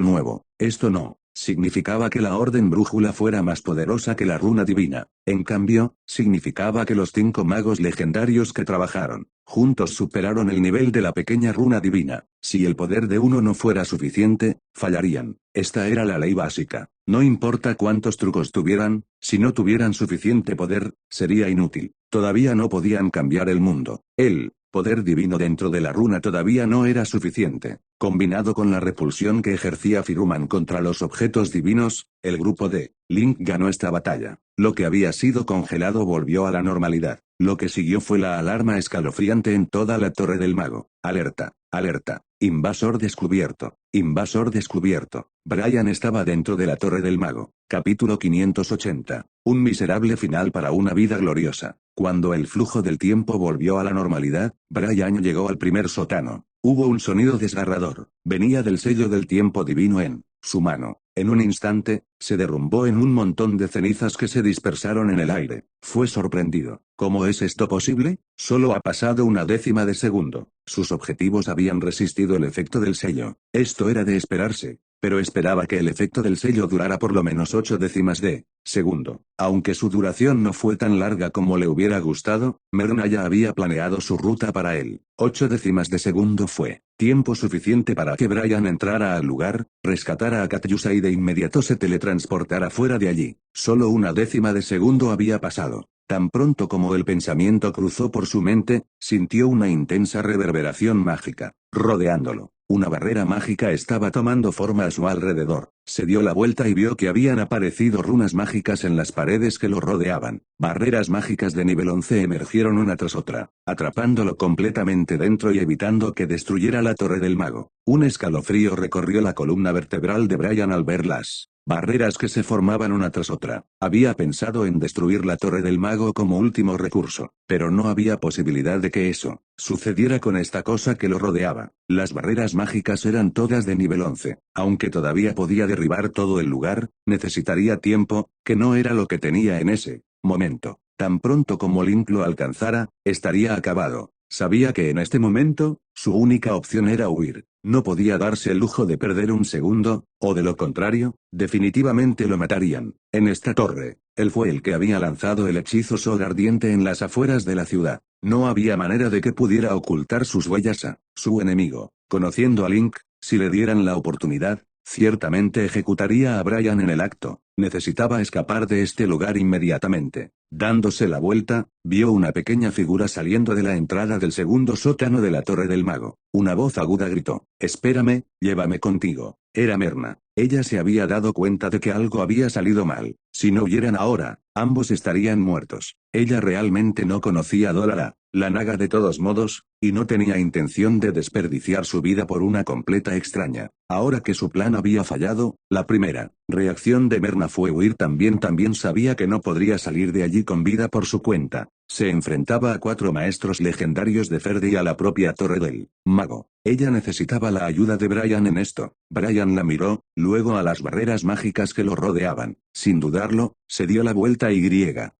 nuevo. Esto no significaba que la orden brújula fuera más poderosa que la runa divina. En cambio, significaba que los 5 magos legendarios que trabajaron juntos superaron el nivel de la pequeña runa divina. Si el poder de uno no fuera suficiente, fallarían. Esta era la ley básica. No importa cuántos trucos tuvieran, si no tuvieran suficiente poder, sería inútil. Todavía no podían cambiar el mundo. El poder divino dentro de la runa todavía no era suficiente. Combinado con la repulsión que ejercía Firuman contra los objetos divinos, el grupo de Link ganó esta batalla. Lo que había sido congelado volvió a la normalidad. Lo que siguió fue la alarma escalofriante en toda la Torre del Mago. Alerta, alerta. Invasor descubierto. Invasor descubierto. Brian estaba dentro de la Torre del Mago. Capítulo 580. Un miserable final para una vida gloriosa. Cuando el flujo del tiempo volvió a la normalidad, Brian llegó al primer sótano. Hubo un sonido desgarrador. Venía del sello del tiempo divino en su mano. En un instante, se derrumbó en un montón de cenizas que se dispersaron en el aire. Fue sorprendido. ¿Cómo es esto posible? Solo ha pasado una décima de segundo. Sus objetivos habían resistido el efecto del sello. Esto era de esperarse. Pero esperaba que el efecto del sello durara por lo menos 8 décimas de segundo. Aunque su duración no fue tan larga como le hubiera gustado, Merna ya había planeado su ruta para él. 8 décimas de segundo fue tiempo suficiente para que Brian entrara al lugar, rescatara a Katyusa y de inmediato se teletransportara fuera de allí. Solo una décima de segundo había pasado. Tan pronto como el pensamiento cruzó por su mente, sintió una intensa reverberación mágica, rodeándolo. Una barrera mágica estaba tomando forma a su alrededor. Se dio la vuelta y vio que habían aparecido runas mágicas en las paredes que lo rodeaban. Barreras mágicas de nivel 11 emergieron una tras otra, atrapándolo completamente dentro y evitando que destruyera la Torre del Mago. Un escalofrío recorrió la columna vertebral de Brian al verlas. Barreras que se formaban una tras otra. Había pensado en destruir la Torre del Mago como último recurso, pero no había posibilidad de que eso sucediera con esta cosa que lo rodeaba. Las barreras mágicas eran todas de nivel 11. Aunque todavía podía derribar todo el lugar, necesitaría tiempo, que no era lo que tenía en ese momento. Tan pronto como Link lo alcanzara, estaría acabado. Sabía que en este momento, su única opción era huir. No podía darse el lujo de perder un segundo, o de lo contrario, definitivamente lo matarían. En esta torre, él fue el que había lanzado el hechizo Sol Ardiente en las afueras de la ciudad. No había manera de que pudiera ocultar sus huellas a su enemigo. Conociendo a Link, si le dieran la oportunidad, ciertamente ejecutaría a Brian en el acto. Necesitaba escapar de este lugar inmediatamente. Dándose la vuelta, vio una pequeña figura saliendo de la entrada del segundo sótano de la Torre del Mago. Una voz aguda gritó: «Espérame, llévame contigo». Era Merna. Ella se había dado cuenta de que algo había salido mal. Si no huyeran ahora, ambos estarían muertos. Ella realmente no conocía a Dolara, la Naga de todos modos, y no tenía intención de desperdiciar su vida por una completa extraña. Ahora que su plan había fallado, la primera reacción de Merna fue huir también sabía que no podría salir de allí con vida por su cuenta. Se enfrentaba a 4 maestros legendarios de Ferde y a la propia Torre del Mago. Ella necesitaba la ayuda de Brian en esto. Brian la miró, luego a las barreras mágicas que lo rodeaban. Sin dudarlo, se dio la vuelta y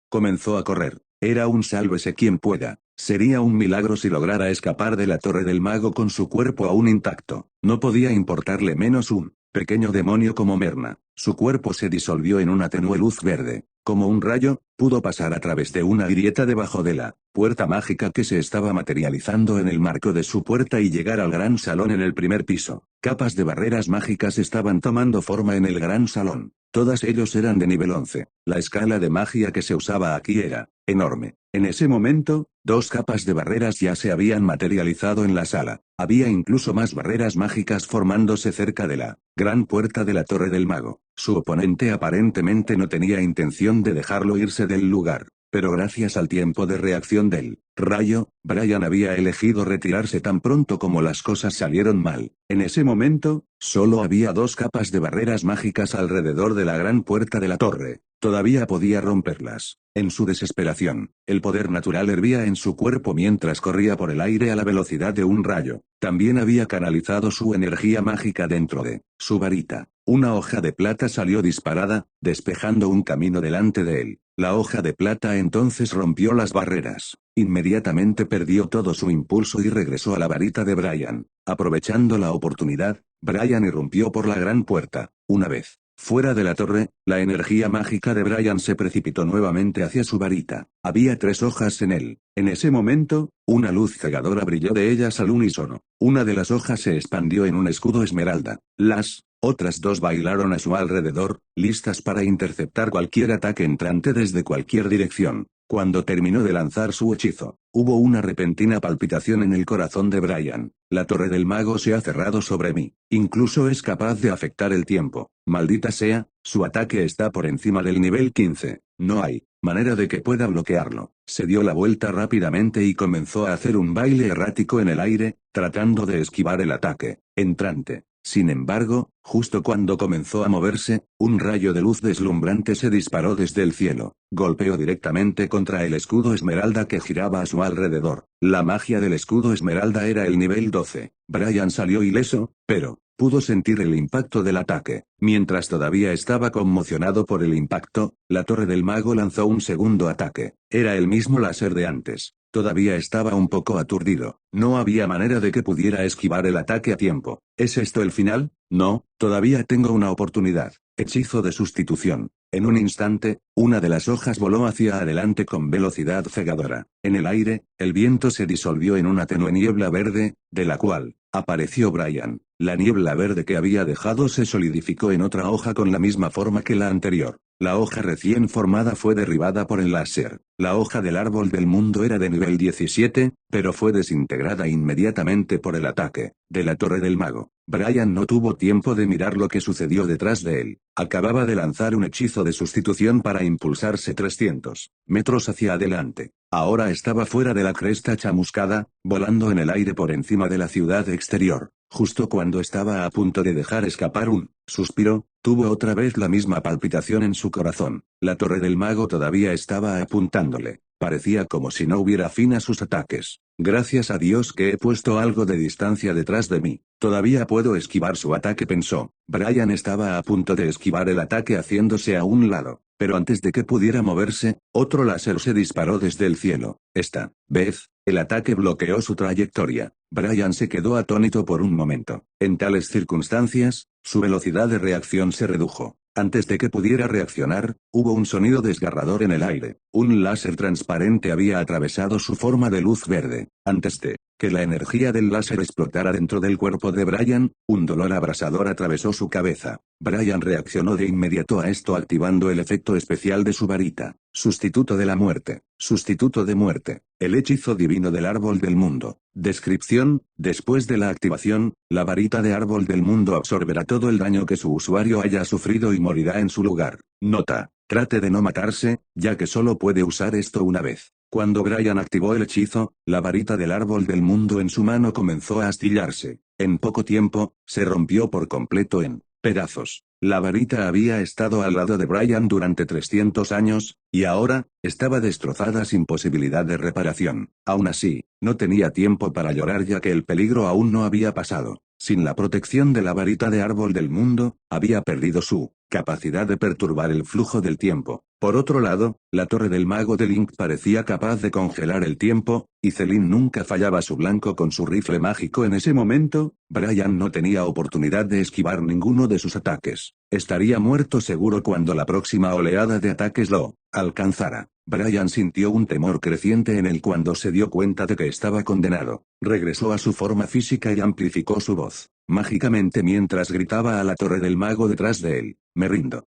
comenzó a correr. Era un sálvese quien pueda. Sería un milagro si lograra escapar de la Torre del Mago con su cuerpo aún intacto. No podía importarle menos un pequeño demonio como Merna. Su cuerpo se disolvió en una tenue luz verde. Como un rayo, pudo pasar a través de una grieta debajo de la puerta mágica que se estaba materializando en el marco de su puerta y llegar al gran salón en el primer piso. Capas de barreras mágicas estaban tomando forma en el gran salón. Todas ellos eran de nivel 11. La escala de magia que se usaba aquí era enorme. En ese momento, 2 capas de barreras ya se habían materializado en la sala. Había incluso más barreras mágicas formándose cerca de la gran puerta de la Torre del Mago. Su oponente aparentemente no tenía intención de dejarlo irse del lugar. Pero gracias al tiempo de reacción del rayo, Brian había elegido retirarse tan pronto como las cosas salieron mal. En ese momento, solo había 2 capas de barreras mágicas alrededor de la gran puerta de la torre. Todavía podía romperlas. En su desesperación, el poder natural hervía en su cuerpo mientras corría por el aire a la velocidad de un rayo. También había canalizado su energía mágica dentro de su varita. Una hoja de plata salió disparada, despejando un camino delante de él. La hoja de plata entonces rompió las barreras. Inmediatamente perdió todo su impulso y regresó a la varita de Brian. Aprovechando la oportunidad, Brian irrumpió por la gran puerta. Una vez fuera de la torre, la energía mágica de Brian se precipitó nuevamente hacia su varita. Había 3 hojas en él. En ese momento, una luz cegadora brilló de ellas al unísono. Una de las hojas se expandió en un escudo esmeralda. Las otras 2 bailaron a su alrededor, listas para interceptar cualquier ataque entrante desde cualquier dirección. Cuando terminó de lanzar su hechizo, hubo una repentina palpitación en el corazón de Brian. La Torre del Mago se ha cerrado sobre mí. Incluso es capaz de afectar el tiempo. Maldita sea, su ataque está por encima del nivel 15. No hay manera de que pueda bloquearlo. Se dio la vuelta rápidamente y comenzó a hacer un baile errático en el aire, tratando de esquivar el ataque entrante. Sin embargo, justo cuando comenzó a moverse, un rayo de luz deslumbrante se disparó desde el cielo. Golpeó directamente contra el escudo esmeralda que giraba a su alrededor. La magia del escudo esmeralda era el nivel 12. Brian salió ileso, pero pudo sentir el impacto del ataque. Mientras todavía estaba conmocionado por el impacto, la Torre del Mago lanzó un segundo ataque. Era el mismo láser de antes. Todavía estaba un poco aturdido. No había manera de que pudiera esquivar el ataque a tiempo. ¿Es esto el final? No, todavía tengo una oportunidad. Hechizo de sustitución. En un instante, una de las hojas voló hacia adelante con velocidad cegadora. En el aire, el viento se disolvió en una tenue niebla verde, de la cual apareció Brian. La niebla verde que había dejado se solidificó en otra hoja con la misma forma que la anterior. La hoja recién formada fue derribada por el láser. La hoja del árbol del mundo era de nivel 17, pero fue desintegrada inmediatamente por el ataque de la Torre del Mago. Brian no tuvo tiempo de mirar lo que sucedió detrás de él. Acababa de lanzar un hechizo de sustitución para impulsarse 300 metros hacia adelante. Ahora estaba fuera de la cresta chamuscada, volando en el aire por encima de la ciudad exterior. Justo cuando estaba a punto de dejar escapar un suspiro, tuvo otra vez la misma palpitación en su corazón. La Torre del Mago todavía estaba apuntándole. Parecía como si no hubiera fin a sus ataques. Gracias a Dios que he puesto algo de distancia detrás de mí. Todavía puedo esquivar su ataque, pensó. Brian estaba a punto de esquivar el ataque haciéndose a un lado. Pero antes de que pudiera moverse, otro láser se disparó desde el cielo. Esta vez, el ataque bloqueó su trayectoria. Brian se quedó atónito por un momento. En tales circunstancias, su velocidad de reacción se redujo. Antes de que pudiera reaccionar, hubo un sonido desgarrador en el aire. Un láser transparente había atravesado su forma de luz verde. Antes de que la energía del láser explotara dentro del cuerpo de Brian, un dolor abrasador atravesó su cabeza. Brian reaccionó de inmediato a esto activando el efecto especial de su varita. Sustituto de la muerte. Sustituto de muerte. El hechizo divino del árbol del mundo. Descripción: después de la activación, la varita de árbol del mundo absorberá todo el daño que su usuario haya sufrido y morirá en su lugar. Nota: trate de no matarse, ya que solo puede usar esto una vez. Cuando Brian activó el hechizo, la varita del árbol del mundo en su mano comenzó a astillarse. En poco tiempo, se rompió por completo en pedazos. La varita había estado al lado de Brian durante 300 años, y ahora, estaba destrozada sin posibilidad de reparación. Aún así, no tenía tiempo para llorar ya que el peligro aún no había pasado. Sin la protección de la varita de árbol del mundo, había perdido su capacidad de perturbar el flujo del tiempo. Por otro lado, la torre del mago de Link parecía capaz de congelar el tiempo, y Celine nunca fallaba su blanco con su rifle mágico. En ese momento, Brian no tenía oportunidad de esquivar ninguno de sus ataques. Estaría muerto seguro cuando la próxima oleada de ataques lo alcanzara. Brian sintió un temor creciente en él cuando se dio cuenta de que estaba condenado. Regresó a su forma física y amplificó su voz mágicamente mientras gritaba a la torre del mago detrás de él. Me rindo,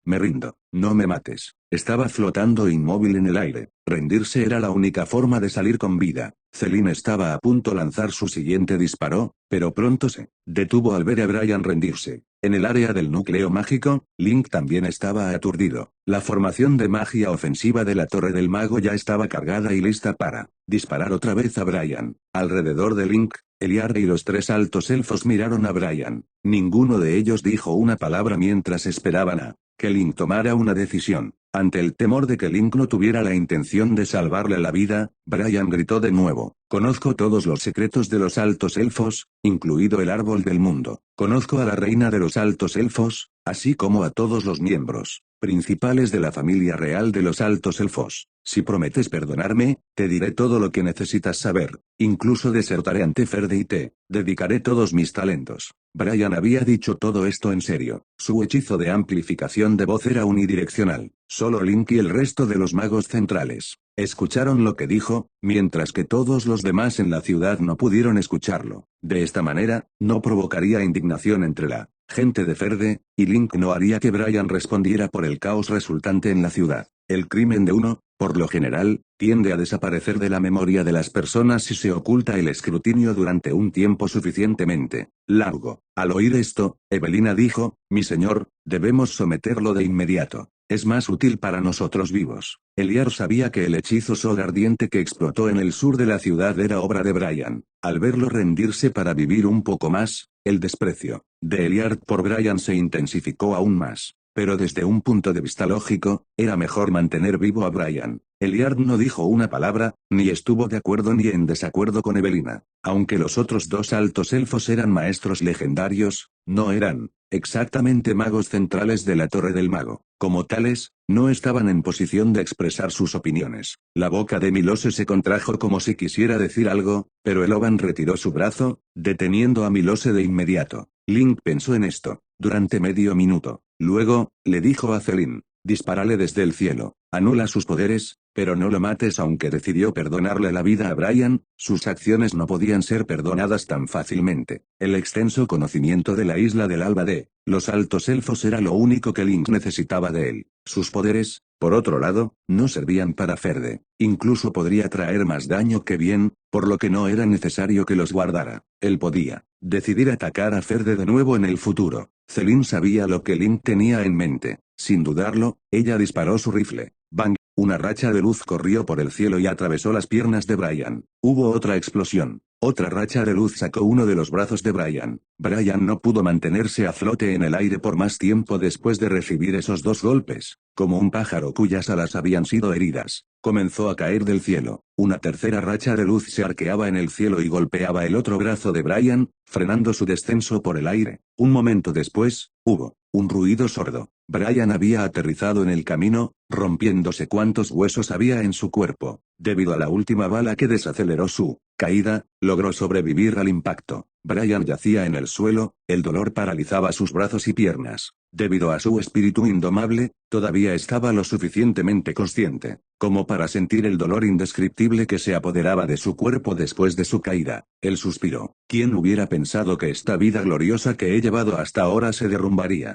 no me mates. Estaba flotando inmóvil en el aire. Rendirse era la única forma de salir con vida. Celine estaba a punto de lanzar su siguiente disparo, pero pronto se detuvo al ver a Brian rendirse. En el área del núcleo mágico, Link también estaba aturdido. La formación de magia ofensiva de la torre del mago ya estaba cargada y lista para disparar otra vez a Brian. Alrededor de Link, Eliar y los 3 altos elfos miraron a Brian. Ninguno de ellos dijo una palabra mientras esperaban a que Link tomara una decisión. Ante el temor de que Link no tuviera la intención de salvarle la vida, Brian gritó de nuevo. Conozco todos los secretos de los altos elfos, incluido el árbol del mundo. Conozco a la reina de los altos elfos, así como a todos los miembros principales de la familia real de los altos elfos. Si prometes perdonarme, te diré todo lo que necesitas saber. Incluso desertaré ante Ferde y te dedicaré todos mis talentos. Brian había dicho todo esto en serio. Su hechizo de amplificación de voz era unidireccional. Solo Link y el resto de los magos centrales escucharon lo que dijo, mientras que todos los demás en la ciudad no pudieron escucharlo. De esta manera, no provocaría indignación entre la gente de Ferde, y Link no haría que Brian respondiera por el caos resultante en la ciudad. El crimen de uno, por lo general, tiende a desaparecer de la memoria de las personas si se oculta el escrutinio durante un tiempo suficientemente largo. Al oír esto, Evelina dijo, mi señor, debemos someterlo de inmediato. Es más útil para nosotros vivos. Eliar sabía que el hechizo sol ardiente que explotó en el sur de la ciudad era obra de Brian. Al verlo rendirse para vivir un poco más, el desprecio de Eliar por Brian se intensificó aún más. Pero desde un punto de vista lógico, era mejor mantener vivo a Brian. Eliar no dijo una palabra, ni estuvo de acuerdo ni en desacuerdo con Evelina. Aunque los otros 2 altos elfos eran maestros legendarios, no eran exactamente magos centrales de la Torre del Mago. Como tales, no estaban en posición de expresar sus opiniones. La boca de Milose se contrajo como si quisiera decir algo, pero Eloban retiró su brazo, deteniendo a Milose de inmediato. Link pensó en esto durante medio minuto. Luego, le dijo a Celine, dispárale desde el cielo, anula sus poderes, pero no lo mates. Aunque decidió perdonarle la vida a Brian, sus acciones no podían ser perdonadas tan fácilmente. El extenso conocimiento de la isla del alba de los altos elfos era lo único que Link necesitaba de él. Sus poderes, por otro lado, no servían para Ferde. Incluso podría traer más daño que bien, por lo que no era necesario que los guardara. Él podía decidir atacar a Ferde de nuevo en el futuro. Celine sabía lo que Link tenía en mente. Sin dudarlo, ella disparó su rifle. ¡Bang! Una racha de luz corrió por el cielo y atravesó las piernas de Brian. Hubo otra explosión. Otra racha de luz sacó uno de los brazos de Brian. Brian no pudo mantenerse a flote en el aire por más tiempo después de recibir esos 2 golpes. Como un pájaro cuyas alas habían sido heridas, comenzó a caer del cielo. Una tercera racha de luz se arqueaba en el cielo y golpeaba el otro brazo de Brian, frenando su descenso por el aire. Un momento después, hubo un ruido sordo. Brian había aterrizado en el camino, rompiéndose cuantos huesos había en su cuerpo. Debido a la última bala que desaceleró su caída, logró sobrevivir al impacto. Brian yacía en el suelo, el dolor paralizaba sus brazos y piernas. Debido a su espíritu indomable, todavía estaba lo suficientemente consciente como para sentir el dolor indescriptible que se apoderaba de su cuerpo después de su caída. Él suspiró. ¿Quién hubiera pensado que esta vida gloriosa que he llevado hasta ahora se derrumbaría?